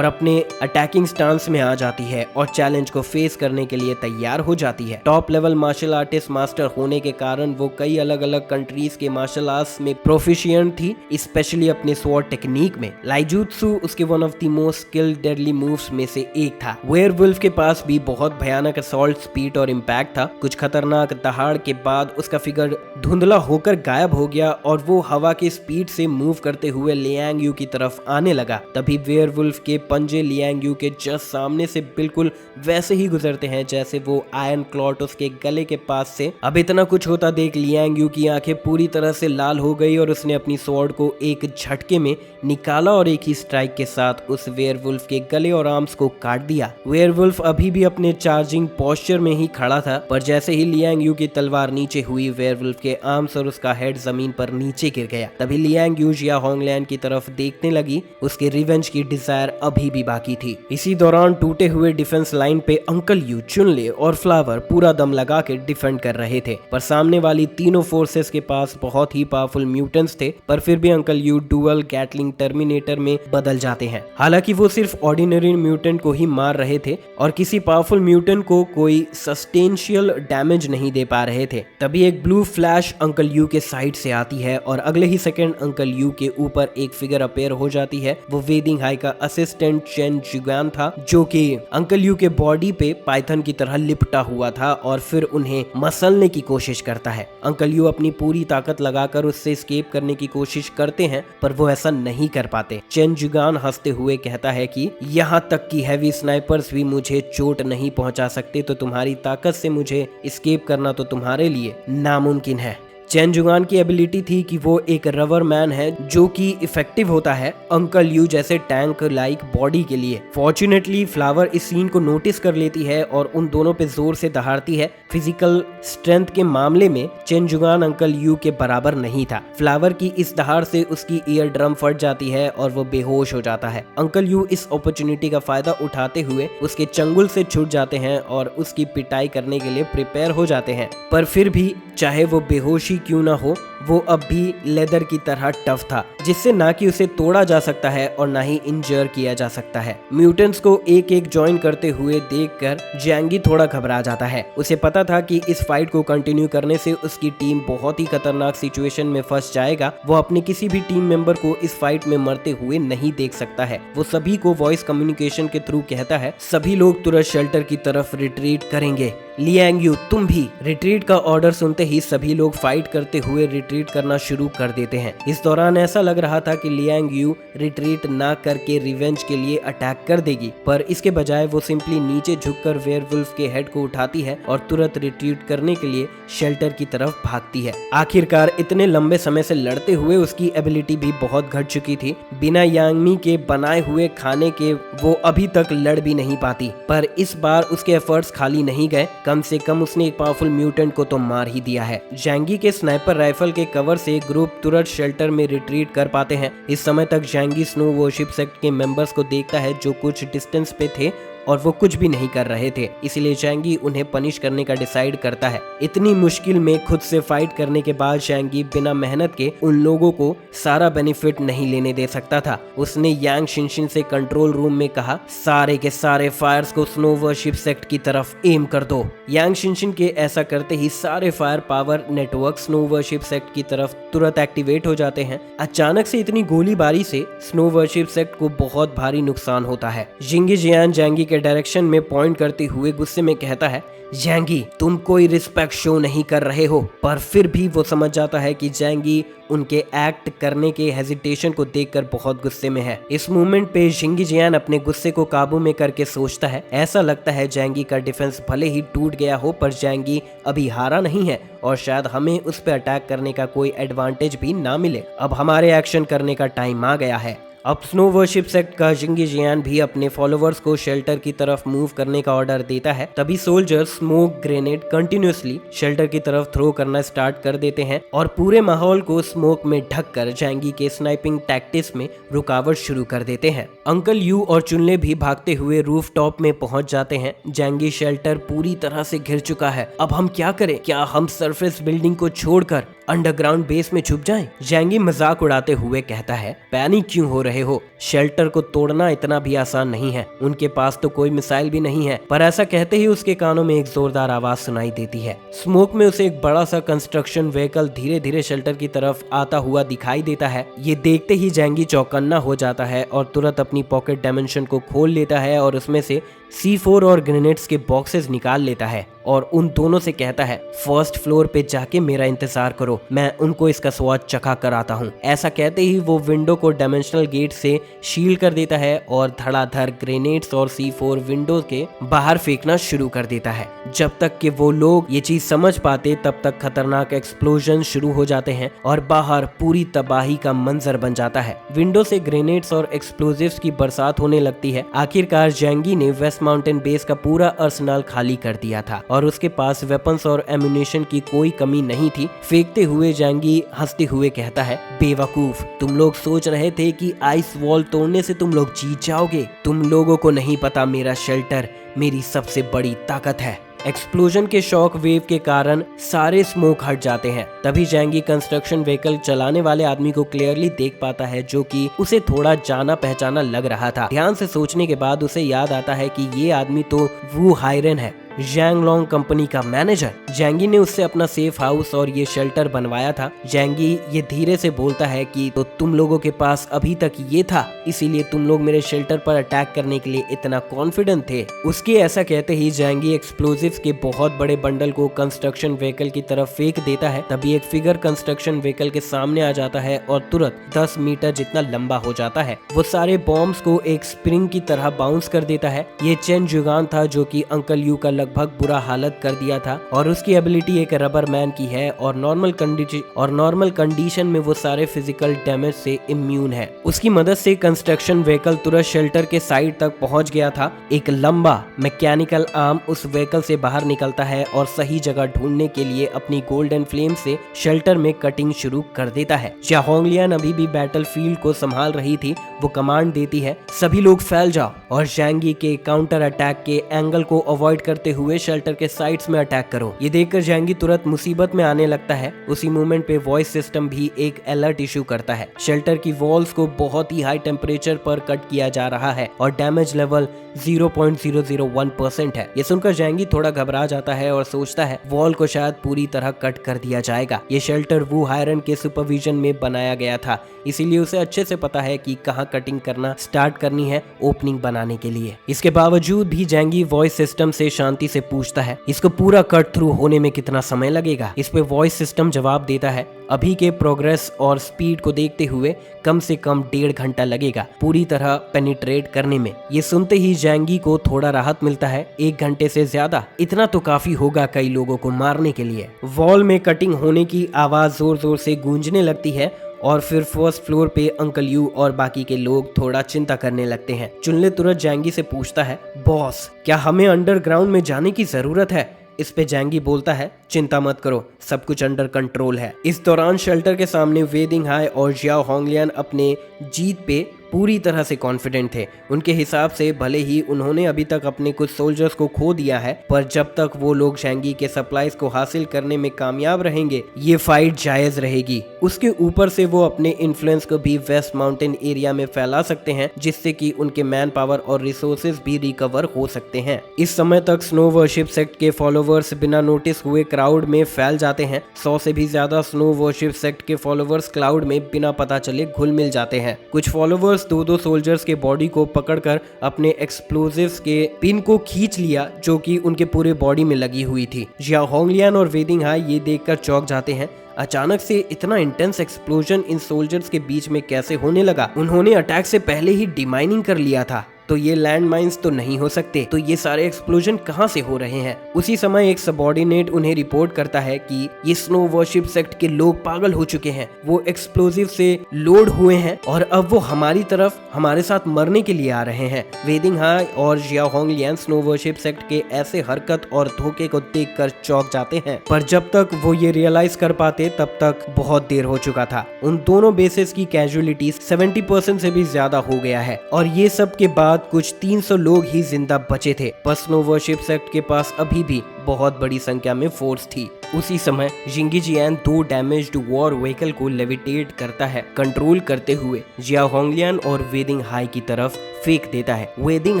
अपने अटैकिंग स्टांस में आ जाती है और चैलेंज को फेस करने के लिए तैयार हो जाती है। Top level martial artist master होने के कारण वो कई अलग अलग कंट्रीज के मार्शल आर्ट्स में प्रोफिशिएंट थी, स्पेशली अपने स्वॉर्ड टेक्निक में। लाइजुत्सु उसके one of the most skilled deadly moves में से एक था। वेयरवुल्फ के पास भी बहुत भयानक असॉल्ट स्पीड और इम्पैक्ट था। कुछ खतरनाक दहाड़ के बाद उसका फिगर धुंधला होकर गायब हो गया और वो हवा के स्पीड से मूव करते हुए लियांग यू की तरफ आने लगा। तभी वेयरवुल्फ के पंजे लियांग यू के जस्ट सामने से बिल्कुल वैसे ही गुजरते हैं जैसे वो आयरन क्लॉट उसके गले के पास से। अब इतना कुछ होता देख लियांग यू की आंखें पूरी तरह से लाल हो गई और उसने अपनी स्वॉर्ड को एक झटके में निकाला और एक ही स्ट्राइक के साथ उस वेयरवुल्फ के गले और आर्म्स को काट दिया। वेयरवुल्फ अभी भी अपने चार्जिंग पोस्चर में ही खड़ा था, पर जैसे ही लियांग यू की तलवार नीचे हुई, वेयरवुल्फ के आर्म्स और उसका हेड जमीन पर नीचे गिर गया। तभी लियांग यू जिया होंगलियान की तरफ देखने लगी। उसके रिवेंज की डिजायर अभी भी बाकी थी। इसी दौरान टूटे हुए डिफेंस लाइन पे अंकल यू, चुनले और फ्लावर पूरा दम लगा के डिफेंड कर रहे थे, पर सामने वाली तीनों फोर्सेस के पास बहुत ही पावरफुल म्यूटेंट्स थे। पर फिर भी uncle you dual Gatling terminator में बदल जाते हैं। हालांकि वो सिर्फ ऑर्डिनरी म्यूटेंट को ही मार रहे थे और किसी पावरफुल म्यूटेंट को कोई सस्टेंशियल डैमेज नहीं दे पा रहे थे। तभी एक ब्लू फ्लैश अंकल यू के साइड से आती है और अगले ही सेकंड अंकल यू के ऊपर एक फिगर अपेयर हो जाती है। वो वेदिंग हाई का असिस्टेंट चेन जुगान था, जो कि अंकल यू के बॉडी पे पाइथन की तरह लिपटा हुआ था और फिर उन्हें मसलने की कोशिश करता है। अंकल यू अपनी पूरी ताकत लगाकर उससे एस्केप करने की कोशिश करते हैं, पर वो ऐसा नहीं कर पाते। चेन जुगान हंसते हुए कहता है कि यहाँ तक कि हैवी स्नाइपर्स भी मुझे चोट नहीं पहुंचा सकते, तो तुम्हारी ताकत से मुझे एस्केप करना तो तुम्हारे लिए नामुमकिन है। चेन जुगान की एबिलिटी थी कि वो एक रबर मैन है, जो कि इफेक्टिव होता है अंकल यू जैसे टैंक लाइक बॉडी के लिए। फॉर्चुनेटली फ्लावर इस सीन को नोटिस कर लेती है और उन दोनों पे जोर से दहाड़ती है। फिजिकल स्ट्रेंथ के मामले में चेन जुगान अंकल यू के बराबर नहीं था। फ्लावर की इस दहाड़ से उसकी ईयर ड्रम फट जाती है और वो बेहोश हो जाता है। अंकल यू इस अपॉर्चुनिटी का फायदा उठाते हुए उसके चंगुल से छूट जाते हैं और उसकी पिटाई करने के लिए प्रिपेयर हो जाते हैं, पर फिर भी चाहे वो बेहोशी क्यों ना हो, वो अब भी लेदर की तरह टफ था, जिससे ना कि उसे तोड़ा जा सकता है और ना ही इंजर किया जा सकता है। म्यूटेंट्स को एक एक ज्वाइन करते हुए देखकर जैंगी थोड़ा घबरा जाता है। उसे पता था कि इस फाइट को कंटिन्यू करने से उसकी टीम बहुत ही खतरनाक सिचुएशन में फंस जाएगा। वो अपने किसी भी टीम मेंबर को इस फाइट में मरते हुए नहीं देख सकता है। वो सभी को वॉइस कम्युनिकेशन के थ्रू कहता है सभी लोग तुरंत शेल्टर की तरफ रिट्रीट करेंगे। लियांग यू तुम भी। रिट्रीट का ऑर्डर सुनते ही सभी लोग फाइट करते हुए रिट्रीट करना शुरू कर देते हैं। इस दौरान ऐसा लग रहा था कि लियांग यू रिट्रीट ना करके रिवेंज के लिए अटैक कर देगी, पर इसके बजाय वो सिंपली नीचे झुककर वेयरवुल्फ के हेड को उठाती है और तुरंत रिट्रीट करने के लिए शेल्टर की तरफ भागती है। आखिरकार इतने लंबे समय से लड़ते हुए उसकी एबिलिटी भी बहुत घट चुकी थी। बिना यांगमी के बनाए हुए खाने के वो अभी तक लड़ भी नहीं पाती, पर इस बार उसके एफर्ट्स खाली नहीं गए। कम से कम उसने एक पावरफुल म्यूटेंट को तो मार ही दिया है। जैंगी के स्नाइपर राइफल के कवर से ग्रुप तुरंत शेल्टर में रिट्रीट कर पाते हैं। इस समय तक जैंगी स्नो वॉरशिप सेक्ट के मेंबर्स को देखता है जो कुछ डिस्टेंस पे थे और वो कुछ भी नहीं कर रहे थे, इसलिए जैंगी उन्हें पनिश करने का डिसाइड करता है। इतनी मुश्किल में खुद से फाइट करने के बाद जैंगी बिना मेहनत के उन लोगों को सारा बेनिफिट नहीं लेने दे सकता था। उसने यांग शिनशिन से कंट्रोल रूम में कहा सारे के सारे फायर्स को स्नो वॉरशिप सेक्ट की तरफ एम कर दो। यांग शिनशिन के ऐसा करते ही सारे fire power network snow worship sect की तरफ तुरंत एक्टिवेट हो जाते हैं। अचानक से इतनी गोलीबारी से स्नो वॉरशिप सेक्ट को बहुत भारी नुकसान होता है। जिंगी जियान जैंगी के डायरेक्शन में पॉइंट करते हुए गुस्से में कहता है जैंगी तुम कोई रिस्पेक्ट शो नहीं कर रहे हो, पर फिर भी वो समझ जाता है कि जैंगी उनके एक्ट करने के हेजिटेशन को देखकर बहुत गुस्से में है। इस मोमेंट पे जिंगी जियान अपने गुस्से को काबू में करके सोचता है ऐसा लगता है जैंगी का डिफेंस भले ही टूट गया हो पर जैंगी अभी हारा नहीं है और शायद हमें उस पर अटैक करने का कोई एडवांटेज भी ना मिले। अब हमारे एक्शन करने का टाइम आ गया है। अब स्नो वॉरशिप सेक्ट का जिंगी जियान भी अपने फॉलोअर्स को शेल्टर की तरफ मूव करने का ऑर्डर देता है। तभी soldier smoke grenade continuously shelter की तरफ थ्रो करना स्टार्ट कर देते हैं और पूरे माहौल को स्मोक में ढककर जैंगी के स्नाइपिंग टैक्टिक्स में रुकावट शुरू कर देते हैं। अंकल यू और चुनले भी भागते हुए रूफ टॉप में पहुंच जाते हैं। जैंगी शेल्टर पूरी तरह से घिर चुका है। अब हम क्या करें? क्या हम सरफेस बिल्डिंग को छोड़कर अंडरग्राउंड बेस में छुप जाएं? जैंगी मजाक उड़ाते हुए कहता है पैनिक क्यों हो रहे हो? शेल्टर को तोड़ना इतना भी आसान नहीं है। उनके पास तो कोई मिसाइल भी नहीं है। पर ऐसा कहते ही उसके कानों में एक जोरदार आवाज सुनाई देती है। स्मोक में उसे एक बड़ा सा कंस्ट्रक्शन व्हीकल धीरे धीरे शेल्टर की तरफ आता हुआ दिखाई देता है। ये देखते ही जैंगी चौकन्ना हो जाता है और तुरंत अपनी पॉकेट डायमेंशन को खोल लेता है और उसमें से C4 और ग्रेनेड्स के बॉक्सेस निकाल लेता है और उन दोनों से कहता है फर्स्ट फ्लोर पे जाके मेरा इंतजार करो, मैं उनको इसका स्वाद चखा कर आता हूँ। ऐसा कहते ही वो विंडो को डायमेंशनल गेट से शील्ड कर देता है और धड़ाधड़ ग्रेनेड्स और C4 विंडो के बाहर फेंकना शुरू कर देता है। जब तक कि वो लोग ये चीज समझ पाते तब तक खतरनाक एक्सप्लोजन शुरू हो जाते हैं और बाहर पूरी तबाही का मंजर बन जाता है। विंडो से ग्रेनेड्स और एक्सप्लोजिव्स की बरसात होने लगती है। आखिरकार जैंगी ने वेस्ट माउंटेन बेस का पूरा अर्सनल खाली कर दिया था और उसके पास वेपन्स और एम्यूनेशन की कोई कमी नहीं थी। फेंकते हुए जैंगी हंसते हुए कहता है बेवकूफ, तुम लोग सोच रहे थे कि आइस वॉल तोड़ने से तुम लोग जीत जाओगे। तुम लोगों को नहीं पता मेरा शेल्टर मेरी सबसे बड़ी ताकत है। एक्सप्लोजन के शॉक वेव के कारण सारे स्मोक हट जाते हैं। तभी जैंगी कंस्ट्रक्शन व्हीकल चलाने वाले आदमी को क्लियरली देख पाता है जो कि उसे थोड़ा जाना पहचाना लग रहा था। ध्यान से सोचने के बाद उसे याद आता है कि ये आदमी तो वू हायरन है, जैंगलोंग कंपनी का मैनेजर। जैंगी ने उससे अपना सेफ हाउस और ये शेल्टर बनवाया था। जैंगी ये धीरे से बोलता है कि तो तुम लोगों के पास अभी तक ये था, इसीलिए तुम लोग मेरे शेल्टर पर अटैक करने के लिए इतना कॉन्फिडेंट थे। उसके ऐसा कहते ही जैंगी एक्सप्लोजिव्स के बहुत बड़े बंडल को कंस्ट्रक्शन व्हीकल की तरफ फेंक देता है। तभी एक फिगर कंस्ट्रक्शन व्हीकल के सामने आ जाता है और तुरंत 10 मीटर जितना लंबा हो जाता है। वो सारे बॉम्ब्स को एक स्प्रिंग की तरह बाउंस कर देता है। ये चेन जुगान था जो कि अंकल यू का लगभग बुरा हालत कर दिया था और उसकी एबिलिटी एक रबर मैन की है और नॉर्मल कंडीशन में वो सारे फिजिकल डैमेज से इम्यून है। उसकी मदद से कंस्ट्रक्शन व्हीकल तुरंत शेल्टर के साइड तक पहुंच गया था। एक लंबा मैकेनिकल आर्म उस व्हीकल से बाहर निकलता है और सही जगह ढूंढने के लिए अपनी गोल्डन फ्लेम से शेल्टर में कटिंग शुरू कर देता है। ज्या होंगलियान अभी भी बैटलफील्ड को संभाल रही थी। वो कमांड देती है सभी लोग फैल जाओ और जैंगी के काउंटर अटैक के एंगल को अवॉइड करते करते हुए शेल्टर के साइड्स में अटैक करो। ये देखकर जैंगी तुरंत मुसीबत में आने लगता है। उसी मोमेंट पे वॉइस सिस्टम भी एक अलर्ट इशू करता है। शेल्टर की वॉल्स को बहुत ही हाई टेम्परेचर पर कट किया जा रहा है और डैमेज लेवल 0.001% है। ये सुनकर जैंगी थोड़ा घबरा जाता है और सोचता है वॉल को शायद पूरी तरह कट कर दिया जाएगा। ये शेल्टर वू हायरन के सुपरविजन में बनाया गया था, इसीलिए उसे अच्छे से पता है कि कहाँ कटिंग करना स्टार्ट करनी है ओपनिंग बनाने के लिए। इसके बावजूद भी जैंगी वॉइस सिस्टम से शांति से पूछता है इसको पूरा कट थ्रू होने में कितना समय लगेगा। इस पे वॉइस सिस्टम जवाब देता है अभी के प्रोग्रेस और स्पीड को देखते हुए कम से कम 1.5 घंटा लगेगा पूरी तरह पेनिट्रेट करने में। ये सुनते ही जैंगी को थोड़ा राहत मिलता है। 1 घंटे से ज्यादा इतना तो काफी होगा कई लोगों को मारने के लिए। वॉल में कटिंग होने की आवाज जोर जोर से गूंजने लगती है और फिर फर्स्ट फ्लोर पे अंकल यू और बाकी के लोग थोड़ा चिंता करने लगते हैं। चुनले तुरंत जैंगी से पूछता है बॉस क्या हमें अंडरग्राउंड में जाने की जरूरत है। इस पे जैंगी बोलता है चिंता मत करो सब कुछ अंडर कंट्रोल है। इस दौरान शेल्टर के सामने वेदिंग हाई और जियाओ होंगलियान अपने जीत पे पूरी तरह से कॉन्फिडेंट थे। उनके हिसाब से भले ही उन्होंने अभी तक अपने कुछ सोल्जर्स को खो दिया है, पर जब तक वो लोग जैंगी के सप्लाईज को हासिल करने में कामयाब रहेंगे ये फाइट जायज रहेगी। उसके ऊपर से वो अपने इन्फ्लुएंस को भी वेस्ट माउंटेन एरिया में फैला सकते हैं जिससे कि उनके मैन पावर और रिसोर्सेज भी रिकवर हो सकते हैं। इस समय तक स्नो वर्शिप सेक्ट के फॉलोवर्स बिना नोटिस हुए क्राउड में फैल जाते हैं। 100 से भी ज्यादा स्नो वर्शिप सेक्ट के फॉलोवर्स क्लाउड में बिना पता चले घुल मिल जाते हैं। कुछ फॉलोवर्स दो सोल्जर्स के बॉडी को पकड़कर अपने एक्सप्लोजिव्स के पिन को खींच लिया जो कि उनके पूरे बॉडी में लगी हुई थी। जियाओ होंगलियान और वेदिंग हाई ये देखकर चौंक जाते हैं। अचानक से इतना इंटेंस एक्सप्लोजन इन सोल्जर्स के बीच में कैसे होने लगा। उन्होंने अटैक से पहले ही डिमाइनिंग कर लिया था तो ये लैंड माइंस तो नहीं हो सकते, तो ये सारे एक्सप्लोजन कहां से हो रहे हैं। उसी समय एक सबऑर्डिनेट उन्हें रिपोर्ट करता है कि ये स्नो वर्शिप सेक्ट के लोग पागल हो चुके हैं, वो एक्सप्लोजिव से लोड हुए हैं और अब वो हमारी तरफ हमारे साथ मरने के लिए आ रहे हैं। वेदिंग हाई और जियाओ होंगलियान स्नो वर्शिप सेक्ट के ऐसे हरकत और धोखे को देखकर चौंक जाते हैं, पर जब तक वो ये रियलाइज कर पाते तब तक बहुत देर हो चुका था। उन दोनों बेसेस की कैजुअलिटीज 70% से भी ज्यादा हो गया है और ये सब के बाद कुछ 300 लोग ही जिंदा बचे थे। पर स्नो वर्शिप सेक्ट के पास अभी भी बहुत बड़ी संख्या में फोर्स थी। उसी समय जिंगी जियान 2 डैमेज्ड वॉर व्हीकल को लेविटेट करता है, कंट्रोल करते हुए जियाओ होंगलियान और वेदिंग हाई की तरफ फेंक देता है। वेदिंग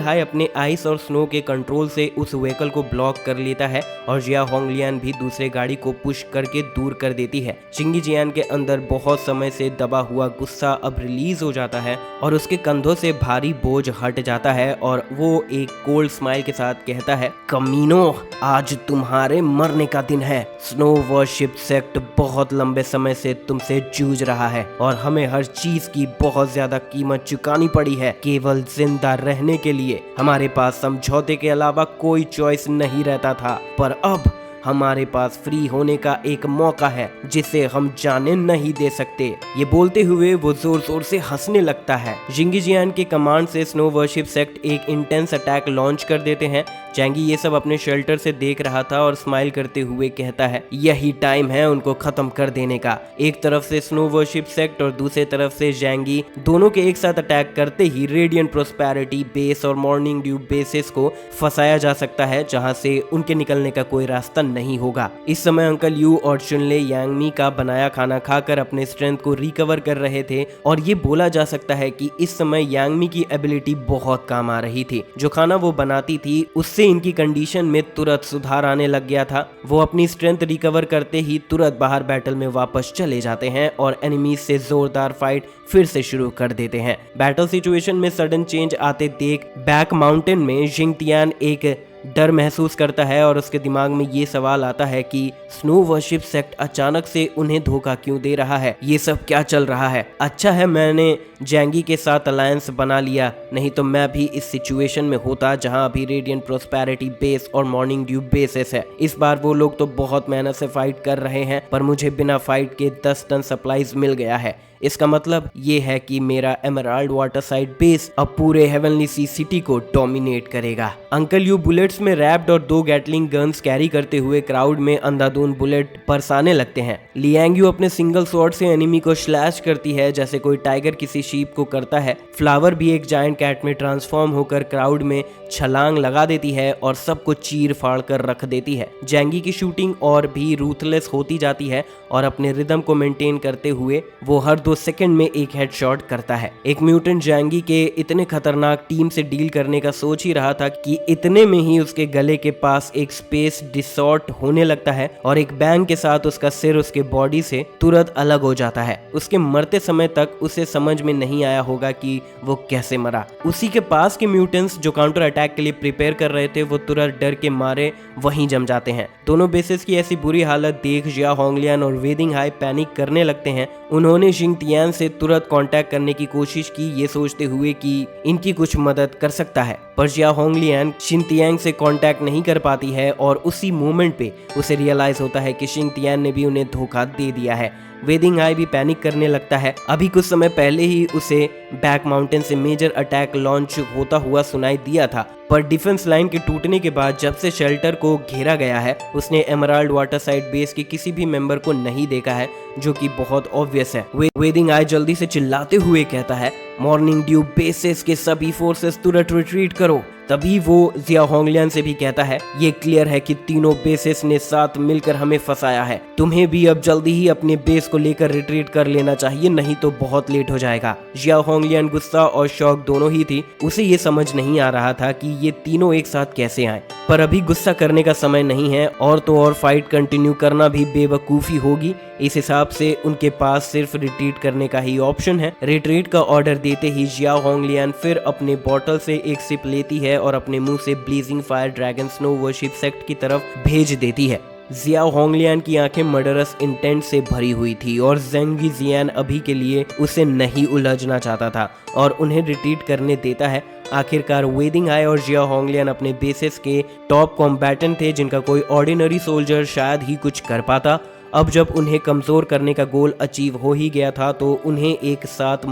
हाई अपने आइस और स्नो के कंट्रोल से उस व्हीकल को ब्लॉक कर लेता है और जियाओ होंगलियान भी दूसरे गाड़ी को पुश करके दूर कर देती है। जिंगी जियान के अंदर बहुत समय से दबा हुआ गुस्सा अब रिलीज हो जाता है और उसके कंधों से भारी बोझ हट जाता है और वो एक कोल्ड स्माइल के साथ कहता है कमीनो आज तुम्हारे मरने का दिन है। स्नो वर्शिप सेक्ट बहुत लंबे समय से तुमसे जूझ रहा है और हमें हर चीज की बहुत ज्यादा कीमत चुकानी पड़ी है केवल जिंदा रहने के लिए। हमारे पास समझौते के अलावा कोई चॉइस नहीं रहता था, पर अब हमारे पास फ्री होने का एक मौका है जिसे हम जाने नहीं दे सकते। ये बोलते हुए वो जोर जोर से हंसने लगता है। जिंगी जियान के कमांड से स्नो वर्शिप सेक्ट एक इंटेंस अटैक लॉन्च कर देते हैं। जैंगी ये सब अपने शेल्टर से देख रहा था और स्माइल करते हुए कहता है यही टाइम है उनको खत्म कर देने का। एक तरफ से स्नो वर्शिप सेक्ट और दूसरी तरफ से जैंगी दोनों के एक साथ अटैक करते ही रेडिएंट प्रोस्पेरिटी बेस और मॉर्निंग ड्यू बेसिस को फंसाया जा सकता है जहां से उनके निकलने का कोई रास्ता नहीं होगा। इस समय अंकल यू और चुनले यांगमी का बनाया खाना खाकर अपने स्ट्रेंथ को रिकवर कर रहे थे और ये बोला जा सकता है कि इस समय यांगमी की एबिलिटी बहुत काम आ रही थी। जो खाना वो बनाती थी उससे इनकी कंडीशन में तुरंत सुधार आने लग गया था। वो अपनी स्ट्रेंथ रिकवर करते ही तुरंत बाहर बैटल में वापस चले जाते हैं और एनिमीज से जोरदार फाइट फिर से शुरू कर देते हैं। बैटल सिचुएशन में सडन चेंज आते देख बैक माउंटेन में जिंगटियान एक डर महसूस करता है और उसके दिमाग में ये सवाल आता है कि स्नो वर्शिप सेक्ट अचानक से उन्हें धोखा क्यों दे रहा है, ये सब क्या चल रहा है। अच्छा है मैंने जैंगी के साथ अलायंस बना लिया, नहीं तो मैं भी इस सिचुएशन में होता जहां अभी रेडिएंट प्रोस्पेरिटी बेस और मॉर्निंग ड्यू बेसेस है। इस बार वो लोग तो बहुत मेहनत से फाइट कर रहे हैं पर मुझे बिना फाइट के 10 टन सप्लाईज मिल गया है। इसका मतलब ये है कि मेरा एमराल्ड वाटर साइड बेस अब पूरे हेवनली सी सिटी को डोमिनेट करेगा। अंकल यू बुलेट्स में रैप्ड और 2 गैटलिंग गन्स कैरी करते हुए क्राउड में अंधाधुंध बुलेट बरसाने लगते हैं। लियांग यू अपने सिंगल स्वॉर्ड से एनिमी को स्लैश करती है जैसे कोई टाइगर किसी शीप को करता है। फ्लावर भी एक जायंट कैट में ट्रांसफॉर्म होकर क्राउड में छलांग लगा देती है और सबको चीर फाड़ कर रख देती है। जैंगी की शूटिंग और भी रूथलेस होती जाती है और अपने रिदम को मेंटेन करते हुए वो हर 2 सेकंड में एक हेडशॉट करता है। एक म्यूटेंट जैंगी के इतने खतरनाक टीम से डील करने का सोच ही रहा था कि इतने में ही उसके गले के पास एक स्पेस डिसॉर्ट होने लगता है और एक बैंग के साथ उसका सिर उसके बॉडी से तुरंत अलग हो जाता है। उसके मरते समय तक उसे समझ में नहीं आया होगा कि वो कैसे मरा। उसी के पास के म्यूटेंट्स जो काउंटर अटैक के लिए प्रिपेयर कर रहे थे वो तुरंत डर के मारे वहीं जम जाते हैं। दोनों बेसेस की ऐसी बुरी हालत देख जिया होंगलियान और वेदिंग हाई पैनिक करने लगते हैं। उन्होंने जिंग तियान से तुरंत कांटेक्ट करने की कोशिश की, ये सोचते हुए कि इनकी कुछ मदद कर सकता है, पर जिया होंगलियान शिन तियांग से कांटेक्ट नहीं कर पाती है और उसी मोमेंट पे उसे रियलाइज होता है कि शिन तियान ने भी उन्हें धोखा दे दिया है। वेदिंग हाई भी पैनिक करने लगता है। अभी कुछ समय पहले ही उसे बैक माउंटेन से मेजर अटैक लॉन्च होता हुआ सुनाई दिया था, पर डिफेंस लाइन के टूटने के बाद जब से शेल्टर को घेरा गया है उसने एमराल्ड वाटर साइड बेस के किसी भी मेंबर को नहीं देखा है, जो कि बहुत ऑब्वियस है। वेदिंग हाई जल्दी से चिल्लाते हुए कहता है, मॉर्निंग ड्यू बेसेस के सभी फोर्सेस तुरंत रिट्रीट करो। तभी वो जिया होंगलियान से भी कहता है, ये क्लियर है कि तीनों बेसेस ने साथ मिलकर हमें फंसाया है, तुम्हें भी अब जल्दी ही अपने बेस को लेकर रिट्रीट कर लेना चाहिए, नहीं तो बहुत लेट हो जाएगा। जिया होंगलियान गुस्सा और शौक दोनों ही थी। उसे ये समझ नहीं आ रहा था कि ये तीनों एक साथ कैसे आए, पर अभी गुस्सा करने का समय नहीं है और तो और फाइट कंटिन्यू करना भी बेवकूफ़ी होगी। इस हिसाब से उनके पास सिर्फ रिट्रीट करने का ही ऑप्शन है। रिट्रीट का ऑर्डर देते ही जिया होंगलियान फिर अपने बॉटल से एक सिप लेती है और अपने मुंह से blazing fire dragon snow worship sect की तरफ भेज देती है। जिया होंगलियान की आंखें मर्डरस इंटेंट से भरी हुई थी और जेंगी जियान अभी के लिए उसे नहीं उलझना चाहता था और उन्हें रिट्रीट करने देता है। आखिरकार वेदिंग हाई और जिया होंगलियान अपने बेसिस के टॉप कॉम्बैटेंट थे जिनका कोई ऑर्डिनरी सोल्जर शायद ही कुछ कर पाता। अब जब उन्हें कमजोर करने का गोल अचीव हो ही गया था तो उन्हें एक साथ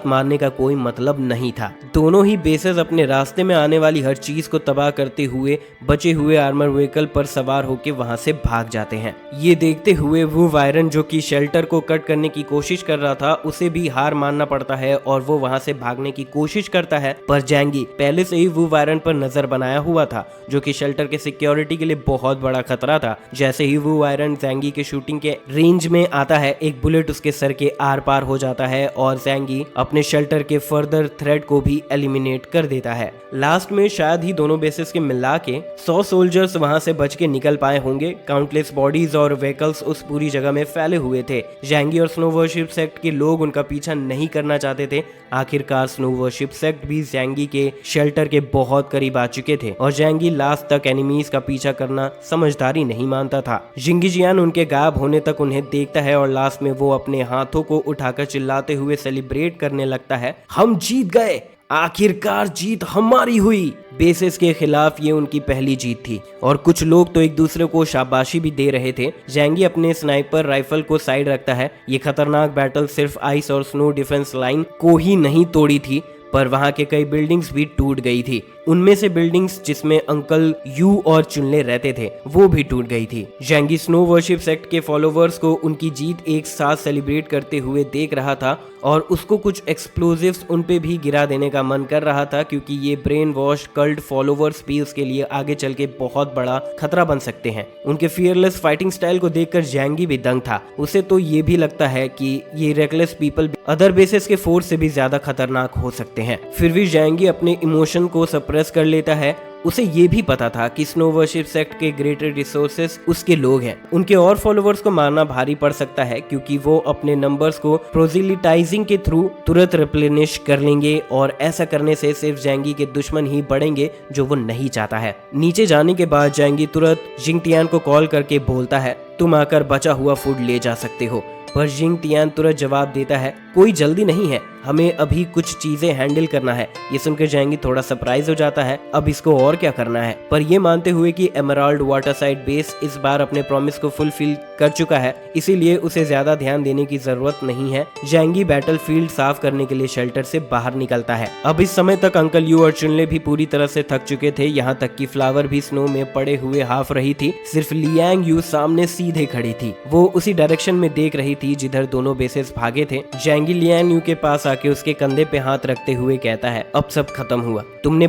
मारने का कोई मतलब नहीं था। दोनों ही बेसेस अपने रास्ते में आने वाली हर चीज को तबाह करते हुए बचे हुए आर्मर व्हीकल पर सवार होकर वहां से भाग जाते हैं। ये देखते हुए वू वायरन जो कि शेल्टर को कट करने की कोशिश कर रहा था उसे भी हार मानना पड़ता है और वो वहां से भागने की कोशिश करता है, पर जैंगी पहले से ही वू वायरन पर नजर बनाया हुआ था जो कि शेल्टर के सिक्योरिटी के लिए बहुत बड़ा खतरा था। जैसे ही वू वायरन जैंगी के शूटिंग के रेंज में आता है एक बुलेट उसके सर के आर पार हो जाता है और जैंगी अपने शेल्टर के फर्दर थ्रेट को भी एलिमिनेट कर देता है। लास्ट में शायद ही दोनों बेसिस के मिला के 100 सोल्जर्स वहां से बच के निकल पाए होंगे। काउंटलेस बॉडीज और व्हीकल्स उस पूरी जगह में फैले हुए थे। जैंगी और स्नो वर्शिप सेक्ट के लोग उनका पीछा नहीं करना चाहते थे। आखिरकार स्नो वर्शिप सेक्ट भी जैंगी के शेल्टर के बहुत करीब आ चुके थे और जैंगी लास्ट तक एनिमीज का पीछा करना समझदारी नहीं मानता था। जिंगी जियान उनके गायब होने तक उन्हें देखता है और लास्ट में वो अपने हाथों को उठाकर चिल्लाते हुए सेलिब्रेट करने लगता है, हम जीत गए, आखिरकार जीत हमारी हुई। बेसिस के खिलाफ ये उनकी पहली जीत थी और कुछ लोग तो एक दूसरे को शाबाशी भी दे रहे थे। जैंगी अपने स्नाइपर राइफल को साइड रखता है। ये खतरनाक बैटल सिर्फ आइस और स्नो डिफेंस लाइन को ही नहीं तोड़ी थी पर वहां के कई बिल्डिंग्स भी टूट गई थी। उनमें से बिल्डिंग्स जिसमें अंकल यू और चुनले रहते थे वो भी टूट गई थी। जैंगी स्नो वर्शिप सेक्ट के फॉलोवर्स को उनकी जीत एक साथ सेलिब्रेट करते हुए देख रहा था और उसको कुछ एक्सप्लोजिव्स उन पे भी गिरा देने का मन कर रहा था क्योंकि ये ब्रेन वॉश कल्ट फॉलोवर्स भी उसके लिए आगे चल के बहुत बड़ा खतरा बन सकते हैं। उनके फियरलेस फाइटिंग स्टाइल को देखकर जैंगी भी दंग था। उसे तो ये भी लगता है कि ये रेकलेस पीपल अदर बेसेस के फोर्स से भी ज्यादा खतरनाक हो सकते हैं। फिर भी जैंगी अपने इमोशन को सप्रेस कर लेता है। उसे ये भी पता था कि स्नो वर्शिप सेक्ट के ग्रेटर रिसोर्सेस उसके लोग हैं। उनके और फॉलोवर्स को मारना भारी पड़ सकता है क्योंकि वो अपने नंबर्स को प्रोजिलिटाइजिंग के थ्रू तुरंत रिप्लेनिश कर लेंगे और ऐसा करने से सिर्फ जैंगी के दुश्मन ही बढ़ेंगे जो वो नहीं चाहता है। नीचे जाने के बाद जैंगी तुरंत जिंग तियान को कॉल करके बोलता है, तुम आकर बचा हुआ फूड ले जा सकते हो, पर जिंग तियान तुरंत जवाब देता है, कोई जल्दी नहीं है, हमें अभी कुछ चीजें हैंडल करना है। ये सुनकर जैंगी थोड़ा सरप्राइज हो जाता है, अब इसको और क्या करना है, पर ये मानते हुए कि एमराल्ड वाटरसाइड बेस इस बार अपने प्रॉमिस को फुलफिल कर चुका है, इसीलिए उसे ज्यादा ध्यान देने की जरूरत नहीं है। जैंगी बैटलफील्ड साफ करने के लिए शेल्टर से बाहर निकलता है। अब इस समय तक अंकल यू और चुनले भी पूरी तरह से थक चुके थे, यहाँ तक कि फ्लावर भी स्नो में पड़े हुए हाफ रही थी। सिर्फ लियांग यू सामने सीधे खड़ी थी, वो उसी डायरेक्शन में देख रही थी जिधर दोनों बेसेस भागे थे। जैंगी लियांग यू के पास आके उसके कंधे पे हाथ रखते हुए कहता है, अब सब खत्म हुआ। तुमने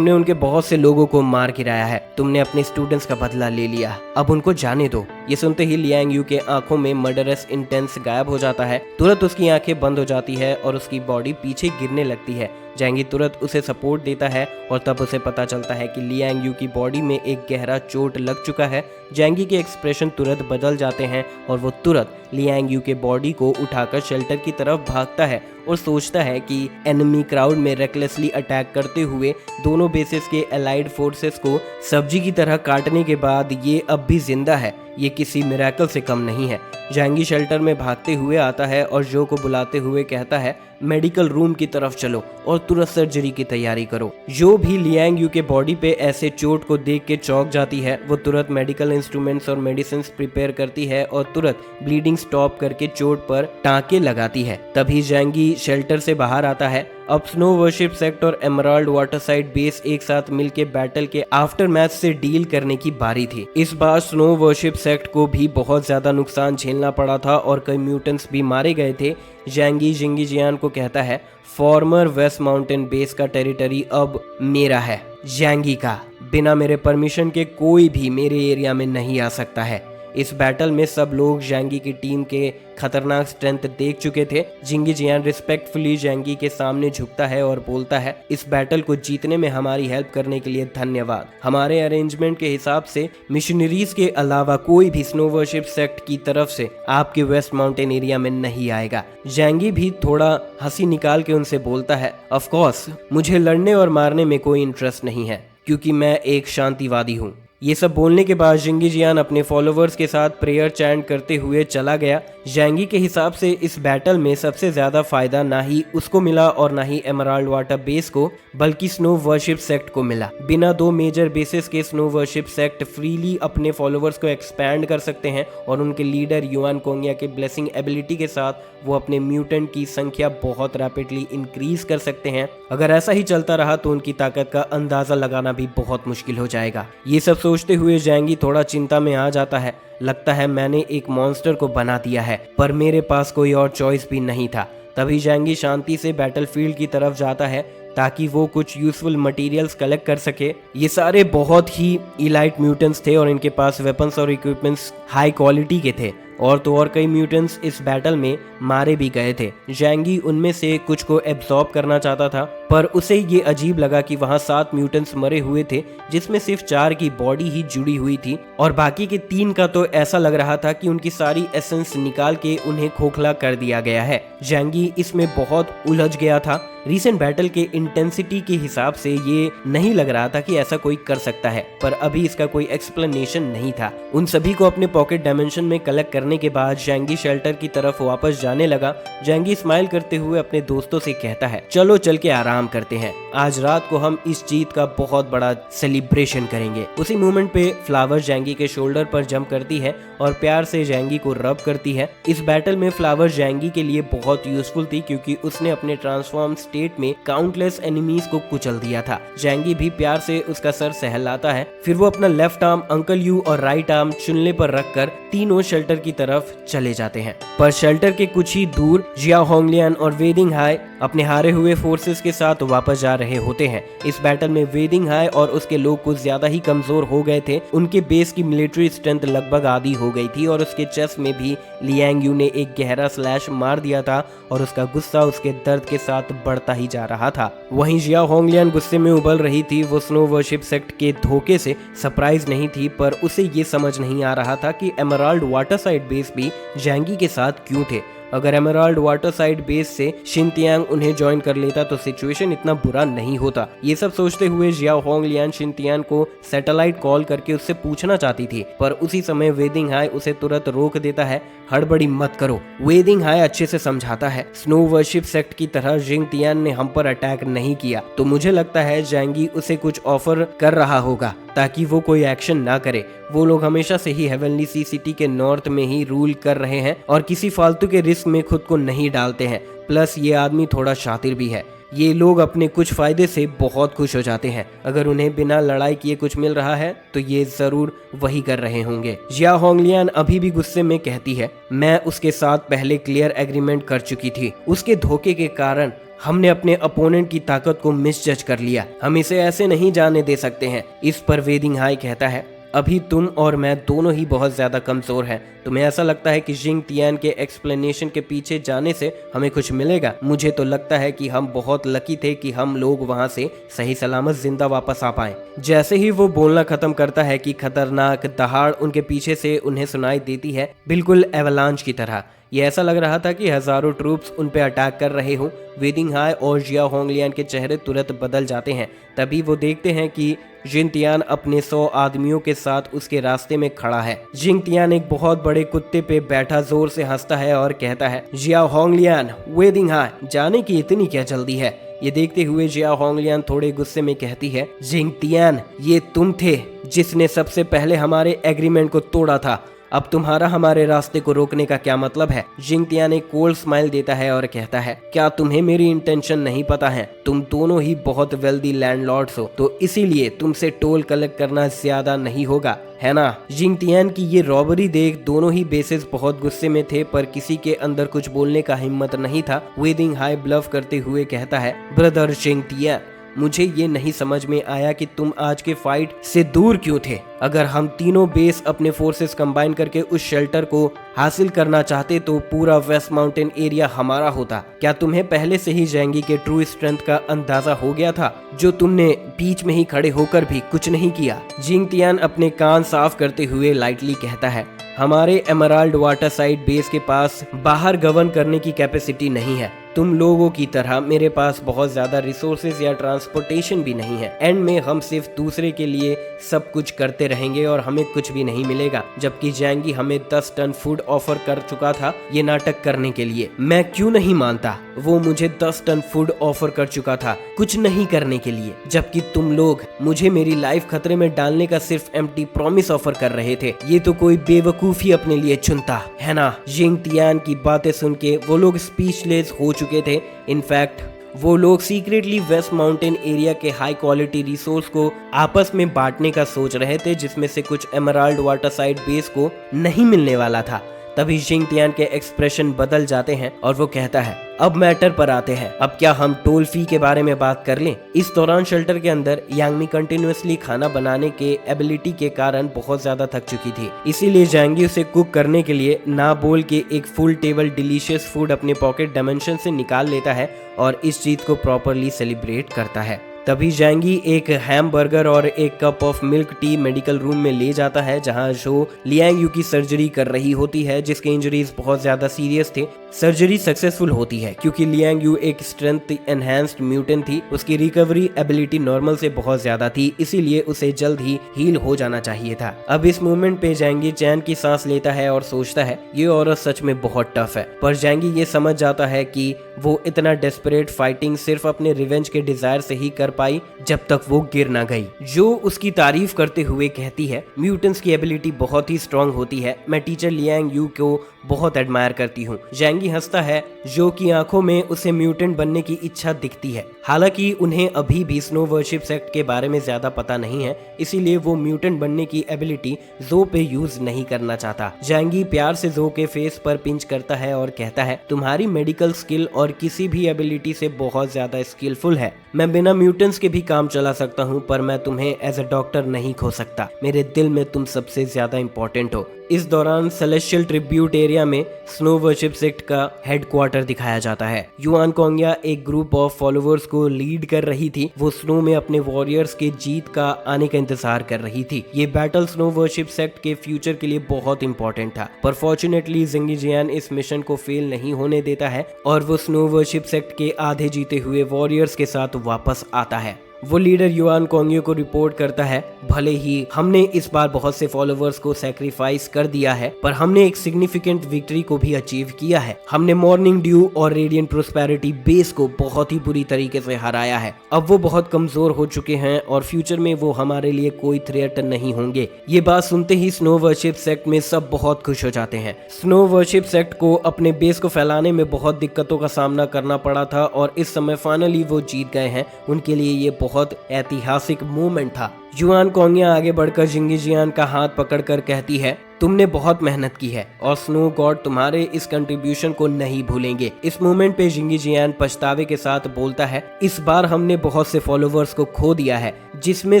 उनके बहुत से लोगों को मार गिराया है, तुमने अपने स्टूडेंट्स का बदला ले लिया, अब उनको जाने दो। ये सुनते ही लियांग यू के आंखों में मर्डरस इंटेंस गायब हो जाता है। तुरंत उसकी आंखें बंद हो जाती है और उसकी बॉडी पीछे गिरने लगती है। जैंगी तुरंत उसे सपोर्ट देता है और तब उसे पता चलता है कि लियांग यू की बॉडी में एक गहरा चोट लग चुका है। जैंगी के एक्सप्रेशन तुरंत बदल जाते हैं और वो तुरंत लियांग यू के बॉडी को उठाकर शेल्टर की तरफ भागता है और सोचता है कि एनिमी क्राउड में रेकलेसली अटैक करते हुए दोनों बेसेस के एलाइड फोर्सेस को सब्जी की तरह काटने के बाद ये अब भी जिंदा है, ये किसी मिरेकल से कम नहीं है। जैंगी शेल्टर में भागते हुए आता है और जो को बुलाते हुए कहता है, मेडिकल रूम की तरफ चलो और तुरंत सर्जरी की तैयारी करो। जो भी लियांग यू के बॉडी पे ऐसे चोट को देख के चौंक जाती है, वो तुरंत मेडिकल इंस्ट्रूमेंट्स और मेडिसिन प्रिपेयर करती है और तुरंत ब्लीडिंग स्टॉप करके चोट पर टाँके लगाती है। तभी जैंगी शेल्टर से बाहर आता है। अब स्नो वर्शिप सेक्ट और एमराल्ड वाटरसाइड बेस एक साथ मिलके बैटल के आफ्टर मैच से डील करने की बारी थी। इस बार स्नो वर्शिप सेक्ट को भी बहुत ज्यादा नुकसान झेलना पड़ा था और कई म्यूटेंट्स भी मारे गए थे। जैंगी जिंगीजियान को कहता है, फॉर्मर वेस्ट माउंटेन बेस का टेरिटरी अब मेरा है, जैंगी का। बिना मेरे परमिशन के कोई भी मेरे एरिया में नहीं आ सकता है। इस बैटल में सब लोग जैंगी की टीम के खतरनाक स्ट्रेंथ देख चुके थे। जिंगीजियान रिस्पेक्टफुली जैंगी के सामने झुकता है और बोलता है, इस बैटल को जीतने में हमारी हेल्प करने के लिए धन्यवाद। हमारे अरेंजमेंट के हिसाब से मिशनरीज के अलावा कोई भी स्नो वर्शिप सेक्ट की तरफ से आपके वेस्ट माउंटेन एरिया में नहीं आएगा। जैंगी भी थोड़ा हंसी निकाल के उनसे बोलता है, ऑफ कोर्स मुझे लड़ने और मारने में कोई इंटरेस्ट नहीं है, क्योंकि मैं एक शांतिवादी हूँ। ये सब बोलने के बाद जिंगीजियान अपने फॉलोवर्स के साथ प्रेयर चैंट करते हुए चला गया। जैंगी के हिसाब से इस बैटल में सबसे ज्यादा फायदा ना ही उसको मिला और ना ही एमराल्ड वाटर बेस को, बल्कि स्नो वर्शिप सेक्ट को मिला। बिना दो मेजर बेसिस के स्नो वर्शिप सेक्ट फ्रीली अपने फॉलोवर्स को एक्सपैंड कर सकते हैं और उनके लीडर युआन कोंगिया के ब्लेसिंग एबिलिटी के साथ वो अपने म्यूटेंट की संख्या बहुत रैपिडली इंक्रीज कर सकते हैं। अगर ऐसा ही चलता रहा तो उनकी ताकत का अंदाजा लगाना भी बहुत मुश्किल हो जाएगा। ये सब सोचते हुए जैंगी थोड़ा चिंता में आ जाता है। लगता है मैंने एक मॉन्स्टर को बना दिया है, पर मेरे पास कोई और चॉइस भी नहीं था। तभी जैंगी शांति से बैटलफील्ड की तरफ जाता है ताकि वो कुछ यूजफुल मटेरियल्स कलेक्ट कर सके। ये सारे बहुत ही इलाइट म्यूटेंट्स थे और इनके पास वेपन्स और इक्विपमेंट्स हाई क्वालिटी के थे। और तो और कई म्यूटेंट्स इस बैटल में मारे भी गए थे। जैंगी उनमें से कुछ को एब्जॉर्ब करना चाहता था, पर उसे ये अजीब लगा कि वहाँ 7 म्यूटेंट्स मरे हुए थे, जिसमें सिर्फ 4 की बॉडी ही जुड़ी हुई थी और बाकी के 3 का तो ऐसा लग रहा था कि उनकी सारी एसेंस निकाल के उन्हें खोखला कर दिया गया है। जैंगी इसमें बहुत उलझ गया था। रीसेंट बैटल के इंटेंसिटी के हिसाब से ये नहीं लग रहा था कि ऐसा कोई कर सकता है, पर अभी इसका कोई एक्सप्लेनेशन नहीं था। उन सभी को अपने पॉकेट डायमेंशन में कलेक्ट करने के बाद जैंगी शेल्टर की तरफ वापस जाने लगा। जैंगी स्माइल करते हुए अपने दोस्तों से कहता है, चलो चल के आराम करते हैं, आज रात को हम इस जीत का बहुत बड़ा सेलिब्रेशन करेंगे। उसी मोमेंट पे फ्लावर जैंगी के शोल्डर पर जंप करती है और प्यार से जैंगी को रब करती है। इस बैटल में फ्लावर जैंगी के लिए बहुत यूजफुल थी क्योंकि उसने अपने ट्रांसफॉर्म स्टेट में काउंटलेस एनिमीज को कुचल दिया था। जैंगी भी प्यार से उसका सर सहलाता है। फिर वो अपना लेफ्ट आर्म अंकल यू और राइट आर्म चुनले पर रखकर तीनों शेल्टर की तरफ चले जाते हैं। पर शेल्टर के कुछ ही दूर जियाओ होंगलियान और वेदिंग हाई अपने हारे हुए फोर्सेस के साथ वापस जा रहे होते हैं। इस बैटल में वेदिंग हाई और उसके लोग कुछ ज्यादा ही कमजोर हो गए थे। उनके बेस की मिलिट्री स्ट्रेंथ लगभग आधी हो गई थी और उसके चेस्ट में भी लियांग यू ने एक गहरा स्लैश मार दिया था और उसका गुस्सा उसके दर्द के साथ बढ़ता ही जा रहा था। वहीं जियाओ होंगलियान गुस्से में उबल रही थी। वो स्नो वर्शिप सेक्ट के धोखे से सरप्राइज नहीं थी, पर उसे ये समझ नहीं आ रहा था कि एमराल्ड वाटरसाइड बेस भी जैंगी के साथ क्यों थे। अगर एमराल्ड वाटर साइड बेस से शिनतियांग उन्हें ज्वाइन कर लेता तो सिचुएशन इतना बुरा नहीं होता। ये सब सोचते हुए जियाओ होंगलियान शिनतियान को सैटेलाइट कॉल करके उससे पूछना चाहती थी, पर उसी समय वेदिंग हाई उसे तुरंत रोक देता है। हड़बड़ी मत करो, वेदिंग हाई अच्छे से समझाता है। स्नो वर्शिप सेक्ट की तरह जिंग तियान ने हम पर अटैक नहीं किया, तो मुझे लगता है जैंगी उसे कुछ ऑफर कर रहा होगा ताकि वो कोई एक्शन ना करे। वो लोग हमेशा से ही हेवनली सी सिटी के नॉर्थ में ही रूल कर रहे हैं और किसी फालतू के रिस्क में खुद को नहीं डालते हैं। प्लस ये आदमी थोड़ा शातिर भी है। ये लोग अपने कुछ फायदे से बहुत खुश हो जाते हैं। अगर उन्हें बिना लड़ाई किए कुछ मिल रहा है तो ये जरूर वही कर रहे होंगे। जिया होंगलियान अभी भी गुस्से में कहती है, मैं उसके साथ पहले क्लियर एग्रीमेंट कर चुकी थी। उसके धोखे के कारण हमने अपने अपोनेंट की ताकत को मिसजज कर लिया। हम इसे ऐसे नहीं जाने दे सकते हैं। इस पर वेदिंग हाई कहता है, अभी तुम और मैं दोनों ही बहुत ज्यादा कमजोर हैं। तुम्हें ऐसा लगता है कि जिंग तियान के एक्सप्लेनेशन के पीछे जाने से हमें कुछ मिलेगा? मुझे तो लगता है कि हम बहुत लकी थे कि हम लोग वहां से सही सलामत जिंदा वापस आ पाए। जैसे ही वो बोलना खत्म करता है कि खतरनाक दहाड़ उनके पीछे से उन्हें सुनाई देती है, बिल्कुल एवलांच की तरह। ये ऐसा लग रहा था कि हजारों ट्रूप्स उन पे अटैक कर रहे हों। वेदिंग हाई और जिया होंगलियान के चेहरे तुरंत बदल जाते हैं। तभी वो देखते हैं कि जिंग तियान अपने 100 आदमियों के साथ उसके रास्ते में खड़ा है। जिंग तियान एक बहुत बड़े कुत्ते पे बैठा जोर से हंसता है और कहता है, जिया होंगलियान, वेदिंग हाई, जाने की इतनी क्या जल्दी है? ये देखते हुए जिया होंगलियान थोड़े गुस्से में कहती है, जिंग तियान, ये तुम थे जिसने सबसे पहले हमारे एग्रीमेंट को तोड़ा था। अब तुम्हारा हमारे रास्ते को रोकने का क्या मतलब है? जिंग तियान एक कोल्ड स्माइल देता है और कहता है, क्या तुम्हें मेरी इंटेंशन नहीं पता है? तुम दोनों ही बहुत वेल्दी लैंडलॉर्ड्स हो, तो इसीलिए तुमसे टोल कलेक्ट करना ज्यादा नहीं होगा, है ना? जिंग तियान की ये रॉबरी देख दोनों ही बेसेस बहुत गुस्से में थे, पर किसी के अंदर कुछ बोलने का हिम्मत नहीं था। वेदिंग हाई ब्लफ करते हुए कहता है, ब्रदर जिंग तियान, मुझे ये नहीं समझ में आया कि तुम आज के फाइट से दूर क्यों थे। अगर हम तीनों बेस अपने फोर्सेस कंबाइन करके उस शेल्टर को हासिल करना चाहते तो पूरा वेस्ट माउंटेन एरिया हमारा होता। क्या तुम्हें पहले से ही जैंगी के ट्रू स्ट्रेंथ का अंदाजा हो गया था, जो तुमने बीच में ही खड़े होकर भी कुछ नहीं किया? जिंग तियान अपने कान साफ करते हुए लाइटली कहता है, हमारे एमराल्ड वाटर साइड बेस के पास बाहर गवर्न करने की कैपेसिटी नहीं है। तुम लोगों की तरह मेरे पास बहुत ज्यादा रिसोर्सेज या ट्रांसपोर्टेशन भी नहीं है। एंड में हम सिर्फ दूसरे के लिए सब कुछ करते रहेंगे और हमें कुछ भी नहीं मिलेगा। जबकि जैंगी हमें 10 टन फूड ऑफर कर चुका था ये नाटक करने के लिए। मैं क्यों नहीं मानता? वो मुझे 10 टन फूड ऑफर कर चुका था कुछ नहीं करने के लिए, जबकि तुम लोग मुझे मेरी लाइफ खतरे में डालने का सिर्फ एम्प्टी प्रॉमिस ऑफर कर रहे थे। ये तो कोई बेवकूफी अपने लिए चुनता है ना? जिंग तियान की बातें सुन के वो लोग स्पीचलेस हो चुके थे। इनफैक्ट वो लोग सीक्रेटली वेस्ट माउंटेन एरिया के हाई क्वालिटी रिसोर्स को आपस में बांटने का सोच रहे थे, जिसमें से कुछ एमराल्ड वाटर साइड बेस को नहीं मिलने वाला था। तभी जिंग तियान के एक्सप्रेशन बदल जाते हैं और वो कहता है, अब मैटर पर आते हैं। अब क्या हम टोल फी के बारे में बात कर लें? इस दौरान शेल्टर के अंदर यांगमी कंटिन्यूअसली खाना बनाने के एबिलिटी के कारण बहुत ज्यादा थक चुकी थी। इसीलिए जैंगी उसे कुक करने के लिए ना बोल के एक फुल टेबल डिलीशियस फूड अपने पॉकेट डायमेंशन से निकाल लेता है और इस जीत को प्रॉपरली सेलिब्रेट करता है। तभी जैंगी एक हैमबर्गर और एक cup of milk tea medical room में ले जाता है, जहां जो लियांग यू की सर्जरी कर रही होती है, जिसके इंजरीज बहुत ज्यादा सीरियस थे। सर्जरी सक्सेसफुल होती है क्योंकि लियांग यू एक स्ट्रेंथ एनहांस्ड म्यूटेंट थी। उसकी रिकवरी एबिलिटी नॉर्मल से बहुत ज्यादा थी, इसीलिए उसे जल्द ही हील हो जाना चाहिए था। अब इस मोमेंट पे जैंगी चैन की सांस लेता है और सोचता है, ये औरत सच में बहुत टफ है। पर जैंगी ये समझ जाता है कि वो इतना डेस्परेट फाइटिंग सिर्फ अपने रिवेंज के डिजायर से ही कर पाई जब तक वो गिर ना गई। जो उसकी तारीफ करते हुए कहती है, म्यूटेंट्स की एबिलिटी बहुत ही स्ट्रांग होती है। मैं टीचर लियांग यू को बहुत एडमायर करती हूँ। जैंगी हंसता है, जो की आंखों में उसे म्यूटेंट बनने की इच्छा दिखती है। हालांकि उन्हें अभी भी स्नो वर्शिप सेक्ट के बारे में ज्यादा पता नहीं है, इसीलिए वो म्यूटेंट बनने की एबिलिटी जो पे यूज नहीं करना चाहता। जैंगी प्यार से जो के फेस पर पिंच करता है और कहता है, तुम्हारी मेडिकल स्किल और किसी भी एबिलिटी से बहुत ज्यादा स्किलफुल है। मैं बिना म्यूटेंट्स के भी काम चला सकता हूँ, पर मैं तुम्हें एज अ डॉक्टर नहीं खो सकता। मेरे दिल में तुम सबसे ज्यादा इंपॉर्टेंट हो। इस दौरान सेलेस्टियल ट्रिब्यूट एरिया में स्नो वर्शिप सेक्ट का हेडक्वार्टर दिखाया जाता है। युआन कोंग्या एक ग्रुप ऑफ फॉलोअर्स को लीड कर रही थी। वो स्नो में अपने वॉरियर्स के जीत का आने का इंतजार कर रही थी। ये बैटल स्नो वर्शिप सेक्ट के फ्यूचर के लिए बहुत इंपॉर्टेंट था, पर फॉर्चुनेटली जिंगी जियान इस मिशन को फेल नहीं होने देता है और वो स्नो वर्शिप सेक्ट के आधे जीते हुए वॉरियर्स के साथ वापस आता है। वो लीडर युआन कोंग्या को रिपोर्ट करता है, भले ही हमने इस बार बहुत से फॉलोअर्स को सैक्रिफाइस कर दिया है, पर हमने एक सिग्निफिकेंट विक्ट्री को भी अचीव किया है। हमने मॉर्निंग ड्यू और रेडिएंट प्रोस्पेरिटी बेस को बहुत ही बुरी तरीके से हराया है। अब वो बहुत कमजोर हो चुके हैं और फ्यूचर में वो हमारे लिए कोई थ्रेट नहीं होंगे। ये बात सुनते ही स्नो वर्शिप सेक्ट में सब बहुत खुश हो जाते हैं। स्नो वर्शिप सेक्ट को अपने बेस को फैलाने में बहुत दिक्कतों का सामना करना पड़ा था और इस समय फाइनली वो जीत गए हैं। उनके लिए ये बहुत ऐतिहासिक मोमेंट था। युआन कोंग्या आगे बढ़कर जिंगी जियान का हाथ पकड़कर कहती है, तुमने बहुत मेहनत की है और स्नो गॉड तुम्हारे इस कंट्रीब्यूशन को नहीं भूलेंगे। इस मोमेंट पे जिंगी जियान पछतावे के साथ बोलता है, इस बार हमने बहुत से फॉलोअर्स को खो दिया है, जिसमें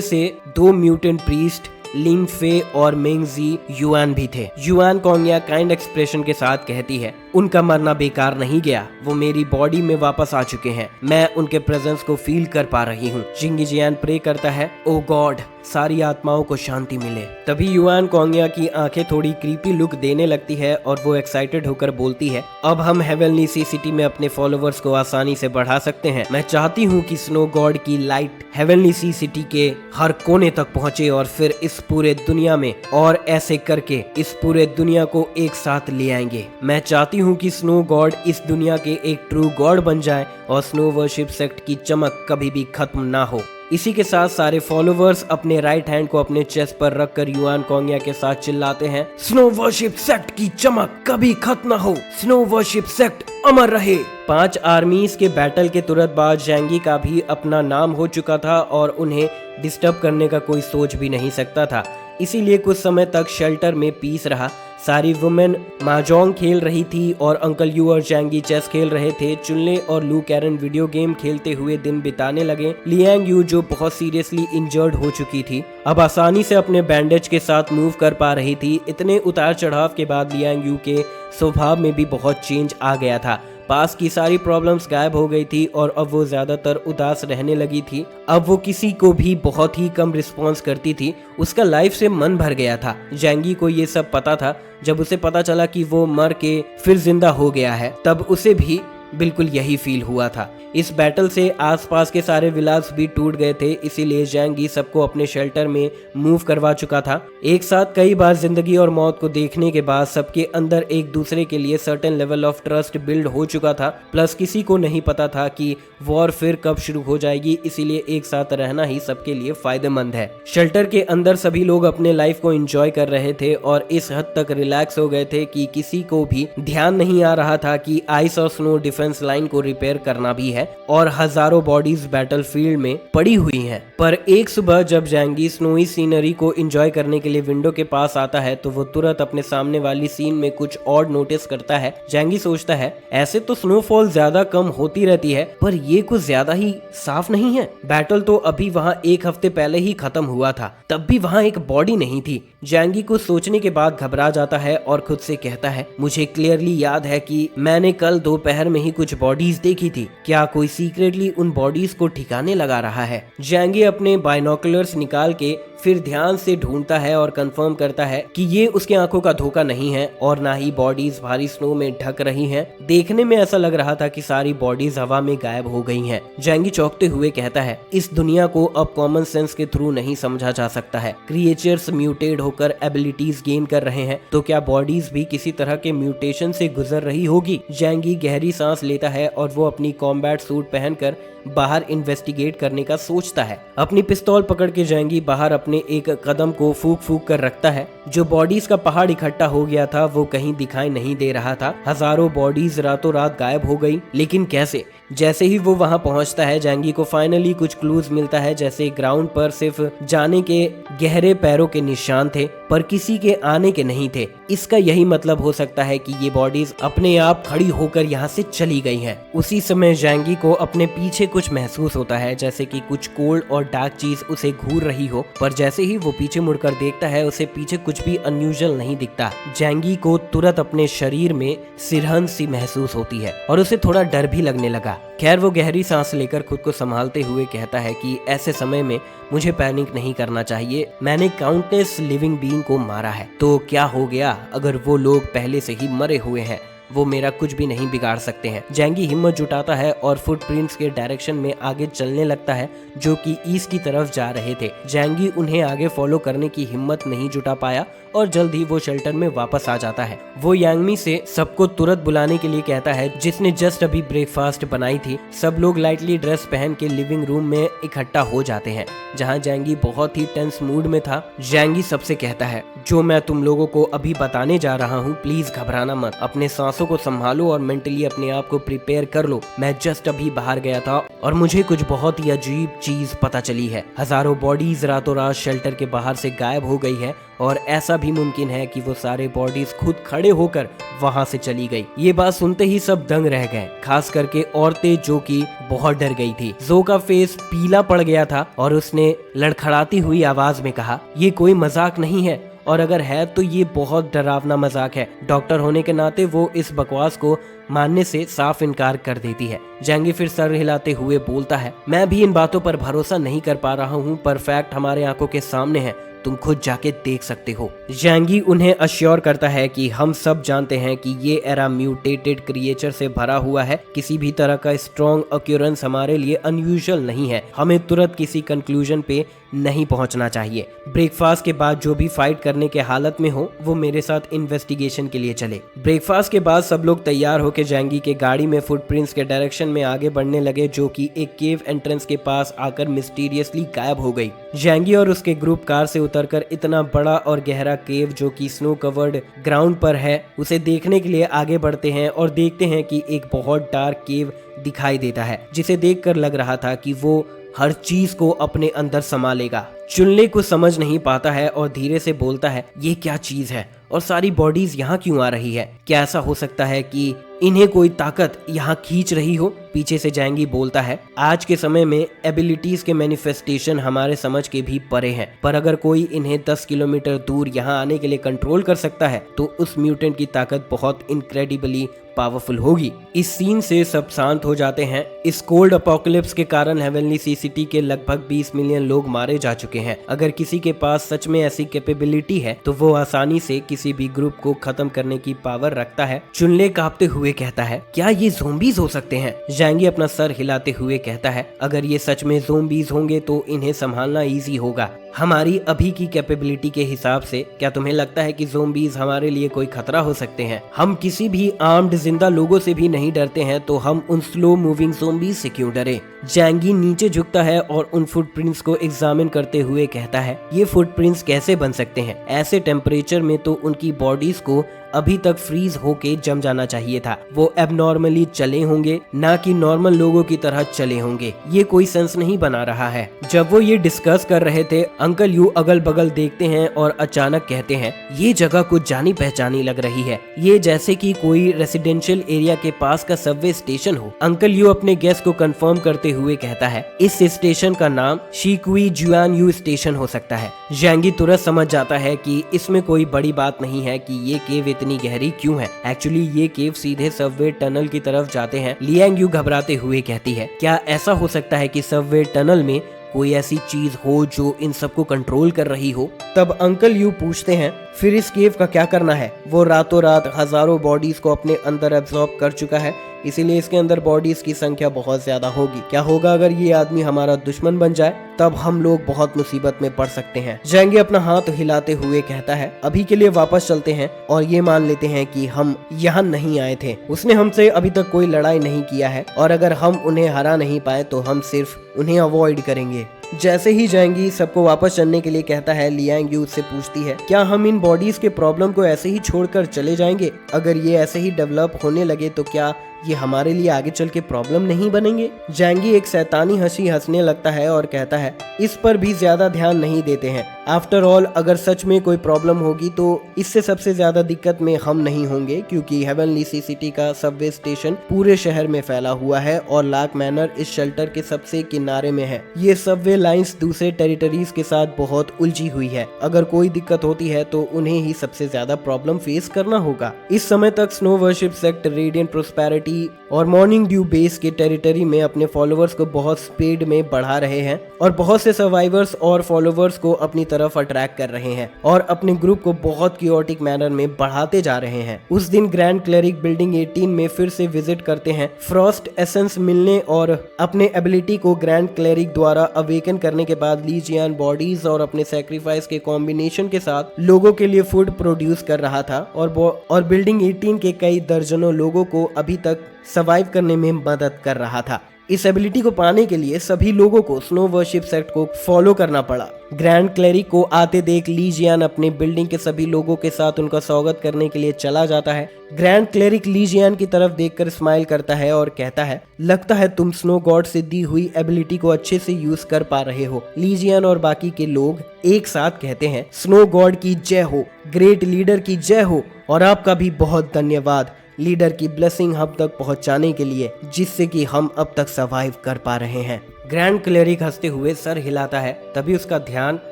से 2 म्यूटेंट प्रीस्ट लिंग फे और मेंगजी युआन भी थे। युआन कोंग्या काइंड एक्सप्रेशन के साथ कहती है, उनका मरना बेकार नहीं गया, वो मेरी बॉडी में वापस आ चुके हैं। मैं उनके प्रेजेंस को फील कर पा रही हूँ। जिंगी जियान प्रे करता है, ओ गॉड सारी आत्माओं को शांति मिले। तभी युआन कोंग्या की आंखें थोड़ी क्रीपी लुक देने लगती है और वो एक्साइटेड होकर बोलती है, अब हम हेवनली सी सिटी में अपने फॉलोअर्स को आसानी से बढ़ा सकते हैं। मैं चाहती हूँ कि स्नो गॉड की लाइट हेवनली सी सिटी के हर कोने तक पहुँचे और फिर इस पूरे दुनिया में, और ऐसे करके इस पूरे दुनिया को एक साथ ले आएंगे। मैं चाहती हूँ कि स्नो गॉड इस दुनिया के एक ट्रू गॉड बन जाए और स्नो वर्शिप सेक्ट की चमक कभी भी खत्म ना हो। इसी के साथ सारे फॉलोअर्स अपने राइट हैंड को अपने चेस्ट पर रखकर युआन कोंग्या के साथ चिल्लाते हैं, स्नो वर्शिप सेक्ट की चमक कभी खत्म ना हो, स्नो वर्शिप सेक्ट अमर रहे। 5 आर्मीज के बैटल के तुरंत बाद जैंगी का भी अपना नाम हो चुका था और उन्हें डिस्टर्ब करने का कोई सोच भी नहीं सकता था। इसीलिए कुछ समय तक शेल्टर में पीस रहा। सारी वुमेन माजोंग खेल रही थी और अंकल यू और जैंगी चेस खेल रहे थे। चुनले और लू कैरन वीडियो गेम खेलते हुए दिन बिताने लगे। लियांग यू जो बहुत सीरियसली इंजर्ड हो चुकी थी, अब आसानी से अपने बैंडेज के साथ मूव कर पा रही थी। इतने उतार चढ़ाव के बाद लियांग यू के स्वभाव में भी बहुत चेंज आ गया था। पास की सारी प्रॉब्लम्स गायब हो गई थी और अब वो ज्यादातर उदास रहने लगी थी। अब वो किसी को भी बहुत ही कम रिस्पॉन्स करती थी। उसका लाइफ से मन भर गया था। जैंगी को ये सब पता था। जब उसे पता चला कि वो मर के फिर जिंदा हो गया है, तब उसे भी बिल्कुल यही फील हुआ था। इस बैटल से आसपास के सारे विलास भी टूट गए थे, इसीलिए जैंगी सबको अपने शेल्टर में मूव करवा चुका था। एक साथ कई बार जिंदगी और मौत को देखने के बाद सबके अंदर एक दूसरे के लिए certain level of trust build हो चुका था। प्लस किसी को नहीं पता था कि वॉर फिर कब शुरू हो जाएगी, इसीलिए एक साथ रहना ही सबके लिए फायदेमंद है। शेल्टर के अंदर सभी लोग अपने लाइफ को एंजॉय कर रहे थे और इस हद तक रिलैक्स हो गए थे कि किसी को भी ध्यान नहीं आ रहा था कि आइस और स्नो डिफेंस लाइन को रिपेयर करना भी है और हजारों बॉडीज बैटलफील्ड में पड़ी हुई हैं। पर एक सुबह जब जैंगी स्नोई सीनरी को एंजॉय करने के लिए विंडो के पास आता है तो वो तुरंत अपने सामने वाली सीन में कुछ ऑड नोटिस करता है। जैंगी सोचता है, ऐसे तो स्नोफॉल ज्यादा कम होती रहती है, पर ये कुछ ज्यादा ही साफ नहीं है। बैटल तो अभी वहाँ 1 हफ्ते पहले ही खत्म हुआ था, तब भी वहाँ एक बॉडी नहीं थी। जैंगी कुछ सोचने के बाद घबरा जाता है और खुद से कहता है, मुझे क्लियरली याद है कि मैंने कल दोपहर में ही कुछ बॉडीज देखी थी। क्या कोई सीक्रेटली उन बॉडीज को ठिकाने लगा रहा है? जैंगी अपने बाइनोकुलर्स निकाल के फिर ध्यान से ढूंढता है और कंफर्म करता है कि ये उसके आंखों का धोखा नहीं है और ना ही बॉडीज भारी स्नो में ढक रही हैं। देखने में ऐसा लग रहा था कि सारी बॉडीज हवा में गायब हो गई हैं। जैंगी चौंकते हुए कहता है, इस दुनिया को अब कॉमन सेंस के थ्रू नहीं समझा जा सकता है। क्रिएचर्स म्यूटेट होकर एबिलिटीज गेन कर रहे हैं, तो क्या बॉडीज भी किसी तरह के म्यूटेशन से गुजर रही होगी? जैंगी गहरी सांस लेता है और वो अपनी कॉम्बैट सूट पहनकर बाहर इन्वेस्टिगेट करने का सोचता है। अपनी पिस्तौल पकड़ के जैंगी बाहर अपने एक कदम को फूक फूक कर रखता है। जो बॉडीज का पहाड़ इकट्ठा हो गया था वो कहीं दिखाई नहीं दे रहा था। हजारों बॉडीज रातों रात गायब हो गई, लेकिन कैसे? जैसे ही वो वहां पहुंचता है, जैंगी को फाइनली कुछ क्लूज मिलता है। जैसे ग्राउंड पर सिर्फ जाने के गहरे पैरों के निशान थे, पर किसी के आने के नहीं थे। इसका यही मतलब हो सकता है कि ये बॉडीज अपने आप खड़ी होकर यहाँ से चली गई हैं। उसी समय जैंगी को अपने पीछे कुछ महसूस होता है, जैसे कि कुछ कोल्ड और डार्क चीज उसे घूर रही हो। पर जैसे ही वो पीछे मुड़कर देखता है उसे पीछे कुछ भी अनयूजुअल नहीं दिखता। जैंगी को तुरंत अपने शरीर में सिरहन सी महसूस होती है और उसे थोड़ा डर भी लगने लगा। खैर वो गहरी सांस लेकर खुद को संभालते हुए कहता है कि ऐसे समय में मुझे पैनिक नहीं करना चाहिए। मैंने काउंटलेस लिविंग बीइंग को मारा है, तो क्या हो गया अगर वो लोग पहले से ही मरे हुए हैं, वो मेरा कुछ भी नहीं बिगाड़ सकते हैं। जैंगी हिम्मत जुटाता है और फुटप्रिंट्स के डायरेक्शन में आगे चलने लगता है जो कि ईस्ट की तरफ जा रहे थे। जैंगी उन्हें आगे फॉलो करने की हिम्मत नहीं जुटा पाया और जल्द ही वो शेल्टर में वापस आ जाता है। वो यांगमी से सबको तुरंत बुलाने के लिए कहता है जिसने जस्ट अभी ब्रेकफास्ट बनाई थी। सब लोग लाइटली ड्रेस पहन के लिविंग रूम में इकट्ठा हो जाते हैं जहाँ जैंगी बहुत ही टेंस मूड में था। जैंगी सबसे कहता है जो मैं तुम लोगों को अभी बताने जा रहा हूँ प्लीज घबराना मत, अपने सांसों को संभालो और मेंटली अपने आप को प्रिपेयर कर लो। मैं जस्ट अभी बाहर गया था और मुझे कुछ बहुत ही अजीब चीज पता चली है। हजारों बॉडीज रातों रात शेल्टर के बाहर से गायब हो गई है और ऐसा भी मुमकिन है कि वो सारे बॉडीज खुद खड़े होकर वहां से चली गई। ये बात सुनते ही सब दंग रह गए, खास करके औरतें जो कि बहुत डर गई थी। जो का फेस पीला पड़ गया था और उसने लड़खड़ाती हुई आवाज में कहा ये कोई मजाक नहीं है और अगर है तो ये बहुत डरावना मजाक है। डॉक्टर होने के नाते वो इस बकवास को मानने से साफ इनकार कर देती है। जैंगी फिर सर हिलाते हुए बोलता है मैं भी इन बातों पर भरोसा नहीं कर पा रहा हूँ, पर फैक्ट हमारे आंखों के सामने है, तुम खुद जाके देख सकते हो। जैंगी उन्हें अश्योर करता है कि हम सब जानते हैं कि ये एरा म्यूटेटेड क्रिएचर से भरा हुआ है। किसी भी तरह का स्ट्रॉन्ग ऑक्यूरेंस हमारे लिए अनयूजुअल नहीं है। हमें तुरंत किसी कंक्लूजन पे नहीं पहुंचना चाहिए। ब्रेकफास्ट के बाद जो भी फाइट करने के हालत में हो वो मेरे साथ इन्वेस्टिगेशन के लिए चले। ब्रेकफास्ट के बाद सब लोग तैयार होकर जैंगी के गाड़ी में फुटप्रिंट्स के डायरेक्शन में आगे बढ़ने लगे जो कि एक केव एंट्रेंस के पास आकर मिस्टीरियसली गायब हो गई। जैंगी और उसके ग्रुप कार से उतरकर इतना बड़ा और गहरा केव जो कि स्नो कवर्ड ग्राउंड पर है उसे देखने के लिए आगे बढ़ते हैं और देखते हैं कि एक बहुत डार्क केव दिखाई देता है जिसे देखकर लग रहा था कि वो हर चीज को अपने अंदर समा लेगा। चुनले को समझ नहीं पाता है और धीरे से बोलता है ये क्या चीज है और सारी बॉडीज यहाँ क्यों आ रही है? क्या ऐसा हो सकता है कि इन्हें कोई ताकत यहाँ खींच रही हो? पीछे से जैंगी बोलता है आज के समय में एबिलिटीज के मैनिफेस्टेशन हमारे समझ के भी परे हैं, पर अगर कोई इन्हें 10 किलोमीटर दूर यहाँ आने के लिए कंट्रोल कर सकता है तो उस म्यूटेंट की ताकत बहुत इनक्रेडिबली पावरफुल होगी। इस सीन से सब शांत हो जाते हैं। इस कोल्ड अपोकलिप्स के कारण हेवनली सी सिटी के लगभग 20 मिलियन लोग मारे जा चुके हैं। अगर किसी के पास सच में ऐसी कैपेबिलिटी है तो वो आसानी से किसी भी ग्रुप को खत्म करने की पावर रखता है। चुनले कांपते हुए कहता है क्या ये ज़ोंबीज हो सकते हैं? जैंगी अपना सर हिलाते हुए कहता है अगर ये सच में ज़ोंबीज होंगे तो इन्हें संभालना इजी होगा हमारी अभी की कैपेबिलिटी के हिसाब से। क्या तुम्हें लगता है कि ज़ोंबीज हमारे लिए कोई खतरा हो सकते हैं? हम किसी भी आर्म्ड जिंदा लोगों से भी नहीं डरते हैं, तो हम उन स्लो मूविंग ज़ोंबीज से क्यों डरे? जैंगी नीचे झुकता है और उन फुटप्रिंट्स को एग्जामिन करते हुए कहता है ये फुटप्रिंट्स कैसे बन सकते हैं? ऐसे टेम्परेचर में तो उनकी बॉडीज को अभी तक फ्रीज होके जम जाना चाहिए था। वो एबनॉर्मली चले होंगे, ना कि नॉर्मल लोगों की तरह चले होंगे। ये कोई सेंस नहीं बना रहा है। जब वो ये डिस्कस कर रहे थे अंकल यू अगल बगल देखते हैं और अचानक कहते हैं ये जगह कुछ जानी पहचानी लग रही है, ये जैसे कि कोई रेसिडेंशियल एरिया के पास का सबवे स्टेशन हो। अंकल यू अपने गेस को कंफर्म करते हुए कहता है इस स्टेशन का नाम शिकुई जुआन यू स्टेशन हो सकता है। जैंगी तुरंत समझ जाता है कि इसमें कोई बड़ी बात नहीं है कि ये केव इतनी गहरी क्यों है। एक्चुअली ये केव सीधे सबवे टनल की तरफ जाते हैं। लियांग यू घबराते हुए कहती है क्या ऐसा हो सकता है कि सबवे टनल में कोई ऐसी चीज हो जो इन सबको कंट्रोल कर रही हो? तब अंकल यू पूछते हैं फिर इस केव का क्या करना है? वो रातों रात हजारों बॉडीज को अपने अंदर एब्जॉर्ब कर चुका है, इसीलिए इसके अंदर बॉडीज की संख्या बहुत ज्यादा होगी। क्या होगा अगर ये आदमी हमारा दुश्मन बन जाए? तब हम लोग बहुत मुसीबत में पड़ सकते हैं। जैंगी अपना हाथ हिलाते हुए कहता है अभी के लिए वापस चलते हैं और ये मान लेते हैं कि हम यहाँ नहीं आए थे। उसने हमसे अभी तक कोई लड़ाई नहीं किया है और अगर हम उन्हें हरा नहीं पाए तो हम सिर्फ उन्हें अवॉइड करेंगे। जैसे ही जैंगी सबको वापस चलने के लिए कहता है लियांग यू उससे पूछती है क्या हम इन बॉडीज के प्रॉब्लम को ऐसे ही छोड़कर चले जाएंगे? अगर ये ऐसे ही डेवलप होने लगे तो क्या ये हमारे लिए आगे चल के प्रॉब्लम नहीं बनेंगे? जैंगी एक शैतानी हंसी हंसने लगता है और कहता है, इस पर भी ज्यादा ध्यान नहीं देते हैं। आफ्टर ऑल अगर सच में कोई प्रॉब्लम होगी तो इससे सबसे ज्यादा दिक्कत में हम नहीं होंगे, क्योंकि हेवनली सी सिटी का सबवे स्टेशन पूरे शहर में फैला हुआ है और लाक मैनर इस शेल्टर के सबसे किनारे में है। ये सबवे लाइंस दूसरे टेरिटरीज के साथ बहुत उलझी हुई है। अगर कोई दिक्कत होती है तो उन्हें ही सबसे ज्यादा प्रॉब्लम फेस करना होगा। इस समय तक snow worship sect, radiant prosperity और मॉर्निंग ड्यू बेस के टेरिटरी में अपने फॉलोअर्स को बहुत स्पीड में बढ़ा रहे हैं और बहुत से सर्वाइवर्स और फॉलोअर्स को अपनी तरफ अट्रैक्ट कर रहे हैं और अपने ग्रुप को बहुत क्योटिक मैनर में बढ़ाते जा रहे हैं। उस दिन ग्रैंड क्लेरिक बिल्डिंग 18 में फिर से विजिट करते हैं फ्रॉस्ट एसेंस मिलने और अपने एबिलिटी को ग्रैंड क्लेरिक द्वारा अवेकन करने के बाद ली जियान बॉडीज और अपने सैक्रिफाइस के कॉम्बिनेशन के साथ लोगों के लिए फूड प्रोड्यूस कर रहा था और बिल्डिंग 18 के कई दर्जनों लोगों को अभी तक सर्वाइव करने में मदद कर रहा था। इस एबिलिटी को पाने के लिए सभी लोगों को स्नो वर्शिप सेक्ट को फॉलो करना पड़ा। ग्रैंड क्लेरिक को आते देख ली जियान अपने बिल्डिंग के सभी लोगों के साथ उनका स्वागत करने के लिए चला जाता है। ग्रैंड क्लेरिक ली जियान की तरफ देखकर स्माइल करता है और कहता है, लगता है तुम स्नो गॉड से दी हुई एबिलिटी को अच्छे से यूज कर पा रहे हो। ली जियान और बाकी के लोग एक साथ कहते हैं, स्नो गॉड की जय हो, ग्रेट लीडर की जय हो और आपका भी बहुत धन्यवाद लीडर की ब्लेसिंग हम तक पहुंचाने के लिए, जिससे कि हम अब तक सर्वाइव कर पा रहे हैं। ग्रैंड क्लेरिक हंसते हुए सर हिलाता है। तभी उसका ध्यान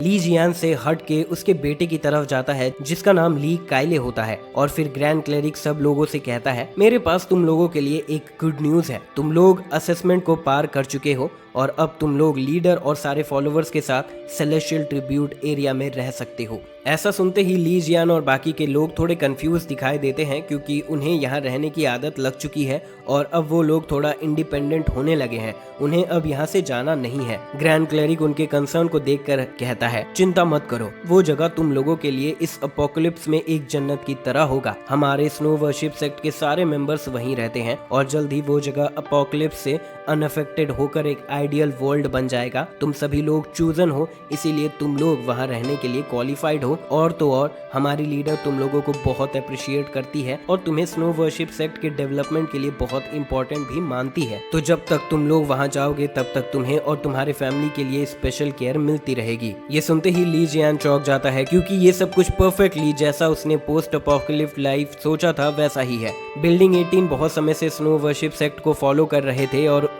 ली जियान से हट के उसके बेटे की तरफ जाता है, जिसका नाम ली काइले होता है। और फिर ग्रैंड क्लेरिक सब लोगों से कहता है, मेरे पास तुम लोगों के लिए एक गुड न्यूज है। तुम लोग असेसमेंट को पार कर चुके हो और अब तुम लोग लीडर और सारे फॉलोअर्स के साथ सेलेस्टियल ट्रिब्यूट एरिया में रह सकते हो। ऐसा सुनते ही ली जियान और बाकी के लोग थोड़े कंफ्यूज दिखाई देते हैं, क्योंकि उन्हें यहाँ रहने की आदत लग चुकी है और अब वो लोग थोड़ा इंडिपेंडेंट होने लगे हैं। उन्हें अब यहाँ से जाना नहीं है। ग्रैंड क्लेरिक उनके कंसर्न को देखकर कहता है, चिंता मत करो, वो जगह तुम लोगों के लिए इस अपोकलिप्स में एक जन्नत की तरह होगा। हमारे स्नो वर्शिप सेक्ट के सारे मेंबर्स वहीं रहते हैं और जल्द ही वो जगह अपोकलिप्स से अनअफेक्टेड होकर एक आइडियल वर्ल्ड बन जाएगा। तुम सभी लोग चूजन हो, इसीलिए तुम लोग वहाँ रहने के लिए क्वालिफाइड हो। और तो और हमारी लीडर तुम लोगों को बहुत अप्रिशिएट करती है और तुम्हें स्नो वर्शिप सेक्ट के डेवलपमेंट के लिए बहुत इंपॉर्टेंट भी मानती है। तो जब तक तुम लोग वहाँ जाओगे तब तक तुम्हें और तुम्हारे फैमिली के लिए स्पेशल केयर मिलती रहेगी। ये सुनते ही ली जियान चौंक जाता है, क्योंकि ये सब कुछ परफेक्टली जैसा उसने पोस्ट अपोकलिप्स लाइफ सोचा था वैसा ही है। बिल्डिंग 18 बहुत समय से स्नो वर्शिप सेक्ट को फॉलो कर रहे थे और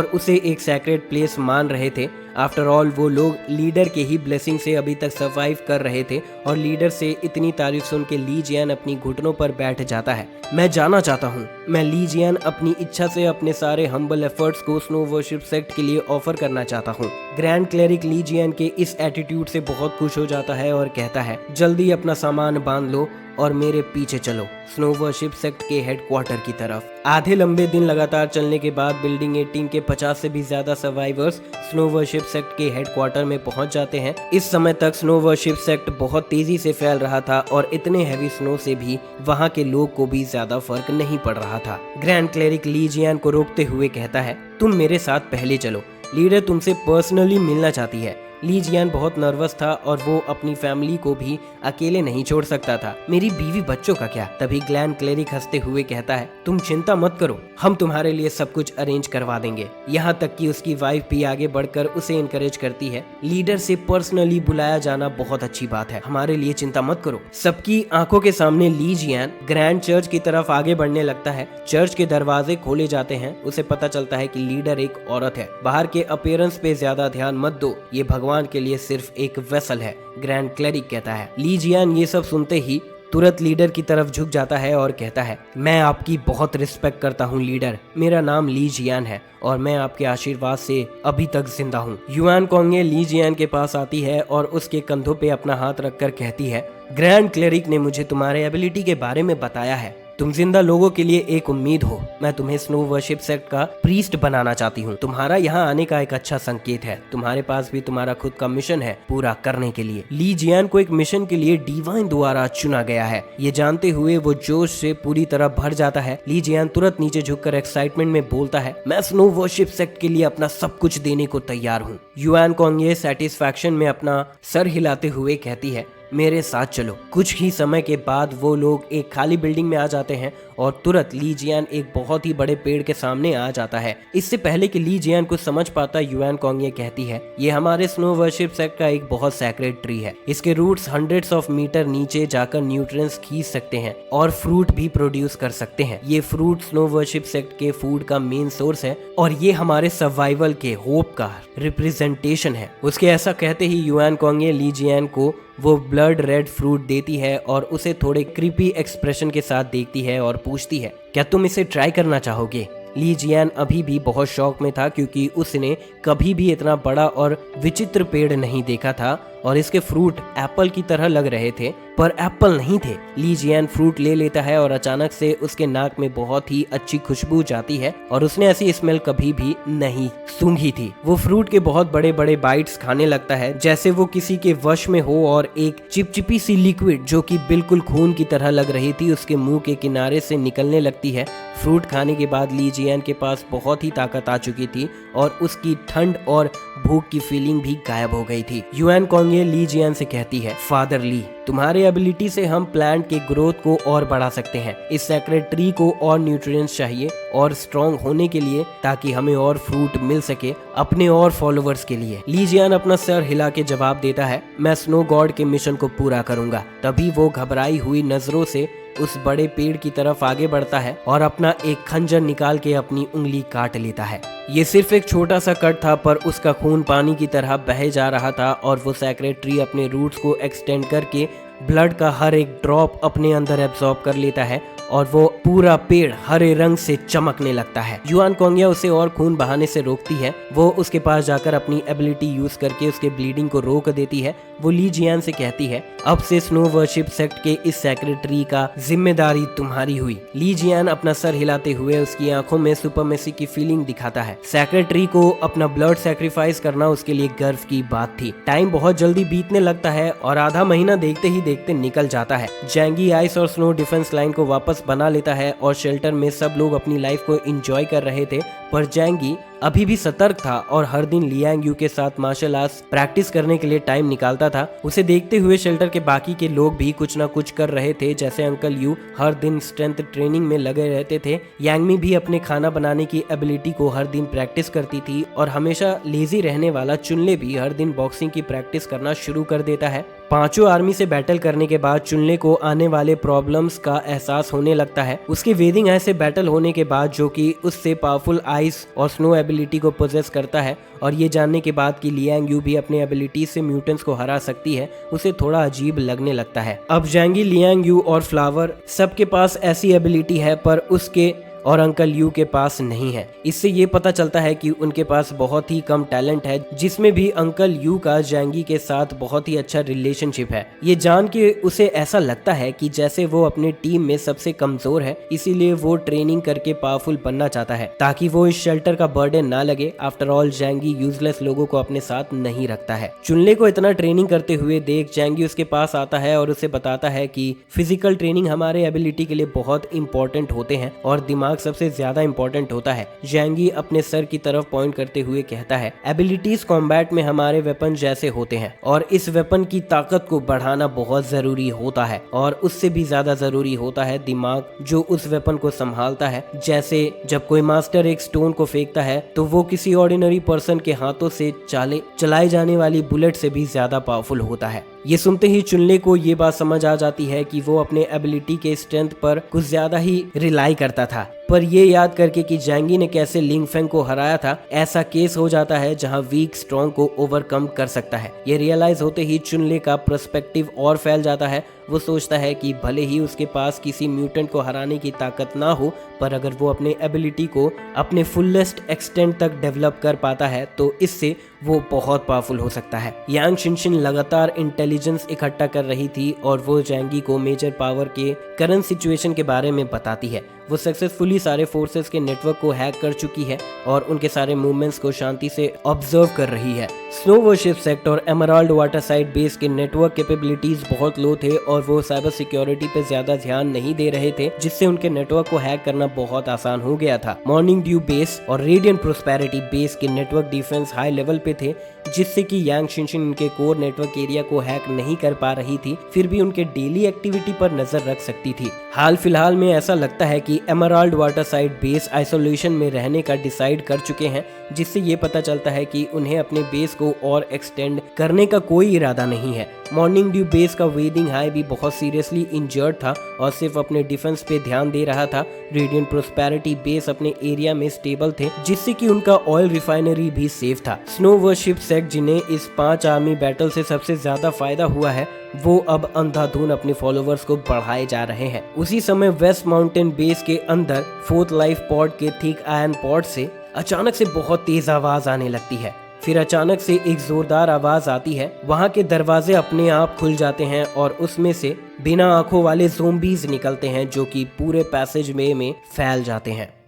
उसे एक सैक्रेड प्लेस मान रहे थे। आफ्टर ऑल वो लोग लीडर के ही ब्लेसिंग से अभी तक सर्वाइव कर रहे थे और लीडर से इतनी तारीफ सुन के ली जियान अपनी घुटनों पर बैठ जाता है। मैं जाना चाहता हूँ। मैं ली जियान अपनी इच्छा से अपने सारे हम्बल एफर्ट्स को स्नो वर्शिप सेक्ट के लिए ऑफर करना चाहता हूँ। ग्रैंड क्लेरिक ली जियान के इस एटीट्यूड से बहुत खुश हो जाता है और कहता है, जल्दी अपना सामान बांध लो और मेरे पीछे चलो स्नो वर्शिप सेक्ट के हेडक्वार्टर की तरफ। आधे लंबे दिन लगातार चलने के बाद बिल्डिंग 18 के 50 से भी ज्यादा सर्वाइवर्स स्नो वर्शिप सेक्ट के हेडक्वार्टर में पहुंच जाते हैं। इस समय तक स्नो वर्शिप सेक्ट बहुत तेजी से फैल रहा था और इतने हैवी स्नो से भी वहां के लोग को भी ज्यादा फर्क नहीं पड़ रहा था। ग्रैंड क्लेरिक ली जियान को रोकते हुए कहता है, तुम मेरे साथ पहले चलो, लीडर तुमसे पर्सनली मिलना चाहती है। ली जियान बहुत नर्वस था और वो अपनी फैमिली को भी अकेले नहीं छोड़ सकता था। मेरी बीवी बच्चों का क्या? तभी ग्रैंड क्लेरिक हंसते हुए कहता है, तुम चिंता मत करो, हम तुम्हारे लिए सब कुछ अरेंज करवा देंगे। यहाँ तक कि उसकी वाइफ भी आगे बढ़कर उसे इनकरेज करती है। लीडर से पर्सनली बुलाया जाना बहुत अच्छी बात है, हमारे लिए चिंता मत करो। सबकी आंखों के सामने ली जियान ग्रैंड चर्च की तरफ आगे बढ़ने लगता है। चर्च के दरवाजे खोले जाते हैं। उसे पता चलता है कि लीडर एक औरत है। बाहर के अपीयरेंस पे ज्यादा ध्यान मत दो, ये भगवान के लिए सिर्फ एक वेसल है, ग्रैंड क्लेरिक कहता है। ली जियान ये सब सुनते ही तुरंत लीडर की तरफ झुक जाता है और कहता है, मैं आपकी बहुत रिस्पेक्ट करता हूँ लीडर, मेरा नाम ली जियान है और मैं आपके आशीर्वाद से अभी तक जिंदा हूँ। युआन कोंगे ली जियान के पास आती है और उसके कंधों पे अपना हाथ रखकर कहती है, ग्रैंड क्लेरिक ने मुझे तुम्हारे एबिलिटी के बारे में बताया है, तुम जिंदा लोगों के लिए एक उम्मीद हो। मैं तुम्हें स्नो वर्शिप सेक्ट का प्रीस्ट बनाना चाहती हूँ। तुम्हारा यहाँ आने का एक अच्छा संकेत है। तुम्हारे पास भी तुम्हारा खुद का मिशन है पूरा करने के लिए। ली जियान को एक मिशन के लिए डिवाइन द्वारा चुना गया है। ये जानते हुए वो जोश से पूरी तरह भर जाता है। ली जियान तुरंत नीचे झुककर एक्साइटमेंट में बोलता है, मैं स्नो वर्शिप सेक्ट के लिए अपना सब कुछ देने को तैयार हूँ। युआन कोंगे सेटिस्फैक्शन में अपना सर हिलाते हुए कहती है, मेरे साथ चलो। कुछ ही समय के बाद वो लोग एक खाली बिल्डिंग में आ जाते हैं और तुरंत ली जियान एक बहुत ही बड़े पेड़ के सामने आ जाता है। इससे पहले कि ली जियान कुछ समझ पाता, युआन कॉन्ग ये कहती है, ये हमारे स्नो वर्शिप सेक्ट का एक बहुत सैक्रेड ट्री है। इसके रूट्स हंड्रेड्स ऑफ मीटर नीचे जाकर न्यूट्रिएंट्स खींच सकते हैं और फ्रूट भी प्रोड्यूस कर सकते हैं। ये फ्रूट स्नो वर्शिप सेक्ट के फूड का मेन सोर्स है और ये हमारे सर्वाइवल के होप का रिप्रेजेंटेशन है। उसके ऐसा कहते ही युआन कॉन्ग ये ली जियान को वो ब्लड रेड फ्रूट देती है और उसे थोड़े क्रीपी एक्सप्रेशन के साथ देखती है और पूछती है, क्या तुम इसे ट्राई करना चाहोगे? ली जियान अभी भी बहुत शौक में था क्योंकि उसने कभी भी इतना बड़ा और विचित्र पेड़ नहीं देखा था और इसके फ्रूट एप्पल की तरह लग रहे थे, पर एप्पल नहीं थे। ली जियान फ्रूट ले लेता है और अचानक से उसके नाक में बहुत ही अच्छी खुशबू जाती है और उसने ऐसी स्मेल कभी भी नहीं सूंघी थी। वो फ्रूट के बहुत बड़े बड़े बाइट्स खाने लगता है जैसे वो किसी के वश में हो और एक चिपचिपी सी लिक्विड जो कि बिल्कुल खून की तरह लग रही थी उसके मुंह के किनारे से निकलने लगती है। फ्रूट खाने के बाद ली जियान के पास बहुत ही ताकत आ चुकी थी और उसकी ठंड और भूख की फीलिंग भी गायब हो गई थी। युआन कॉन्ग ये ली जियान से कहती है, फादर ली, तुम्हारे एबिलिटी से हम प्लांट के ग्रोथ को और बढ़ा सकते हैं। इस सैक्रेड ट्री को और न्यूट्रिएंट्स चाहिए और स्ट्रॉन्ग होने के लिए ताकि हमें और फ्रूट मिल सके अपने और फॉलोवर्स के लिए। ली जियान अपना सर हिला के जवाब देता है, मैं स्नो गॉड के मिशन को पूरा करूंगा। तभी वो घबराई हुई नजरों से उस बड़े पेड़ की तरफ आगे बढ़ता है और अपना एक खंजर निकाल के अपनी उंगली काट लेता है। ये सिर्फ एक छोटा सा कट था पर उसका खून पानी की तरह बह जा रहा था और वो सैक्रेड ट्री अपने रूट्स को एक्सटेंड करके ब्लड का हर एक ड्रॉप अपने अंदर एब्जॉर्ब कर लेता है और वो पूरा पेड़ हरे रंग से चमकने लगता है। युआन कॉन्ग उसे और खून बहाने से रोकती है। वो उसके पास जाकर अपनी एबिलिटी यूज करके उसके ब्लीडिंग को रोक देती है। वो ली जियान से कहती है, अब से स्नो वर्शिप सेक्ट के इस सैक्रेड ट्री का जिम्मेदारी तुम्हारी हुई। ली जियान अपना सर हिलाते हुए उसकी आंखों में सुपरमेसी की फीलिंग दिखाता है। सैक्रेड ट्री को अपना ब्लड सैक्रिफाइस करना उसके लिए गर्व की बात थी। टाइम बहुत जल्दी बीतने लगता है और आधा महीना देखते ही देखते निकल जाता है। जैंगी आइस और स्नो डिफेंस लाइन को वापस बना लेता है और शेल्टर में सब लोग अपनी लाइफ को एंजॉय कर रहे थे, पर जैंगी अभी भी सतर्क था और हर दिन लियांग यू के साथ मार्शल आर्ट्स प्रैक्टिस करने के लिए टाइम निकालता था। उसे देखते हुए शेल्टर के बाकी के लोग भी कुछ ना कुछ कर रहे थे, जैसे अंकल यू हर दिन स्ट्रेंथ ट्रेनिंग में लगे रहते थे। यांगमी भी अपने खाना बनाने की एबिलिटी को हर दिन प्रैक्टिस करती थी और हमेशा लेजी रहने वाला चुनले भी हर दिन बॉक्सिंग की प्रैक्टिस करना शुरू कर देता है। पांचों आर्मी से बैटल करने के बाद चुनले को आने वाले प्रॉब्लम्स का एहसास होने लगता है। उसके वेदिंग आई से बैटल होने के बाद, जो कि उससे पावरफुल आइस और स्नो एबिलिटी को पोजेस करता है, और ये जानने के बाद कि लियांग यू भी अपने एबिलिटी से म्यूटेंट्स को हरा सकती है, उसे थोड़ा अजीब लगने लगता है। अब जैंगी, लियांग यू और फ्लावर सबके पास ऐसी एबिलिटी है पर उसके और अंकल यू के पास नहीं है। इससे ये पता चलता है कि उनके पास बहुत ही कम टैलेंट है, जिसमें भी अंकल यू का जैंगी के साथ बहुत ही अच्छा रिलेशनशिप है। ये जान के उसे ऐसा लगता है कि जैसे वो अपने टीम में सबसे कमजोर है, इसीलिए वो ट्रेनिंग करके पावरफुल बनना चाहता है ताकि वो इस शेल्टर का बर्डन ना लगे। आफ्टर ऑल जैंगी यूजलेस लोगों को अपने साथ नहीं रखता है। चुनले को इतना ट्रेनिंग करते हुए देख जैंगी उसके पास आता है और उसे बताता है कि फिजिकल ट्रेनिंग हमारे एबिलिटी के लिए बहुत इंपॉर्टेंट होते हैं और दिमाग सबसे ज्यादा इंपॉर्टेंट होता है। जैंगी अपने सर की तरफ पॉइंट करते हुए कहता है, एबिलिटीज कॉम्बैट में हमारे वेपन जैसे होते हैं और इस वेपन की ताकत को बढ़ाना बहुत जरूरी होता है, और उससे भी ज्यादा जरूरी होता है दिमाग जो उस वेपन को संभालता है। जैसे जब कोई मास्टर एक स्टोन को फेंकता है तो वो किसी ऑर्डिनरी पर्सन के हाथों से चलाई जाने वाली बुलेट से भी ज्यादा पावरफुल होता है। ये सुनते ही चुनले को ये बात समझ आ जाती है कि वो अपने एबिलिटी के स्ट्रेंथ पर कुछ ज्यादा ही रिलाई करता था, पर ये याद करके कि जैंगी ने कैसे लिंग फेंग को हराया था, ऐसा केस हो जाता है जहां वीक स्ट्रॉन्ग को ओवरकम कर सकता है। ये रियलाइज होते ही चुनले का पर्सपेक्टिव और फैल जाता है। वो सोचता है कि भले ही उसके पास किसी म्यूटेंट को हराने की ताकत ना हो, पर अगर वो अपने एबिलिटी को अपने फुलेस्ट एक्सटेंट तक डेवलप कर पाता है तो इससे वो बहुत पावरफुल हो सकता है। यांग शिनशिन लगातार इंटेलिजेंस इकट्ठा कर रही थी और वो जैंगी को मेजर पावर के करंट सिचुएशन के बारे में बताती है। वो सक्सेसफुली सारे फोर्सेस के नेटवर्क को हैक कर चुकी है और उनके सारे मूवमेंट्स को शांति से ऑब्जर्व कर रही है। स्नो वर्शिप सेक्ट और एमराल्ड वाटर साइड बेस के नेटवर्क कैपेबिलिटीज बहुत लो थे और वो साइबर सिक्योरिटी पे ज्यादा ध्यान नहीं दे रहे थे, जिससे उनके नेटवर्क को हैक करना बहुत आसान हो गया था। मॉर्निंग ड्यू बेस और रेडियंट प्रोस्पेरिटी बेस के नेटवर्क डिफेंस हाई लेवल पे थे, जिससे कि यांग शिनशिन उनके कोर नेटवर्क एरिया को हैक नहीं कर पा रही थी, फिर भी उनके डेली एक्टिविटी पर नजर रख सकती थी। हाल फिलहाल में ऐसा लगता है कि एमराल्ड वाटरसाइड बेस आइसोलेशन में रहने का डिसाइड कर चुके हैं, जिससे ये पता चलता है कि उन्हें अपने बेस को और एक्सटेंड करने का कोई इरादा नहीं है। मॉर्निंग ड्यू बेस का वेदिंग हाई भी बहुत सीरियसली इंजर्ड था और सिर्फ अपने डिफेंस पे ध्यान दे रहा था। रेडिएंट प्रोस्पेरिटी बेस अपने एरिया में स्टेबल थे, जिससे कि उनका ऑयल रिफाइनरी भी सेफ था। स्नो वर्शिप सेक्ट, जिन्हें इस 5 आर्मी बैटल से सबसे ज्यादा फायदा हुआ है, वो अब अंधाधुन अपने फॉलोवर्स को बढ़ाए जा रहे हैं। उसी समय वेस्ट माउंटेन बेस के अंदर फोर्थ लाइफ पॉड के थिक आयरन पॉड से अचानक से बहुत तेज आवाज आने लगती है। फिर अचानक से एक जोरदार आवाज आती है, वहां के दरवाजे अपने आप खुल जाते हैं और उसमें से बिना आंखों वाले ज़ोंबीज निकलते हैं, जो कि पूरे पैसेज में फैल जाते हैं।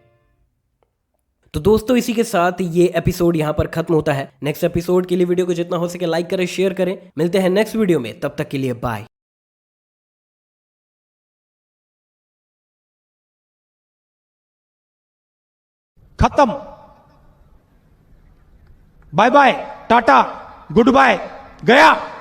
तो दोस्तों, इसी के साथ ये एपिसोड यहाँ पर खत्म होता है। नेक्स्ट एपिसोड के लिए वीडियो को जितना हो सके लाइक करें, शेयर करें। मिलते हैं नेक्स्ट वीडियो में, तब तक के लिए बाय। खत्म। Bye bye, tata, good bye, गया।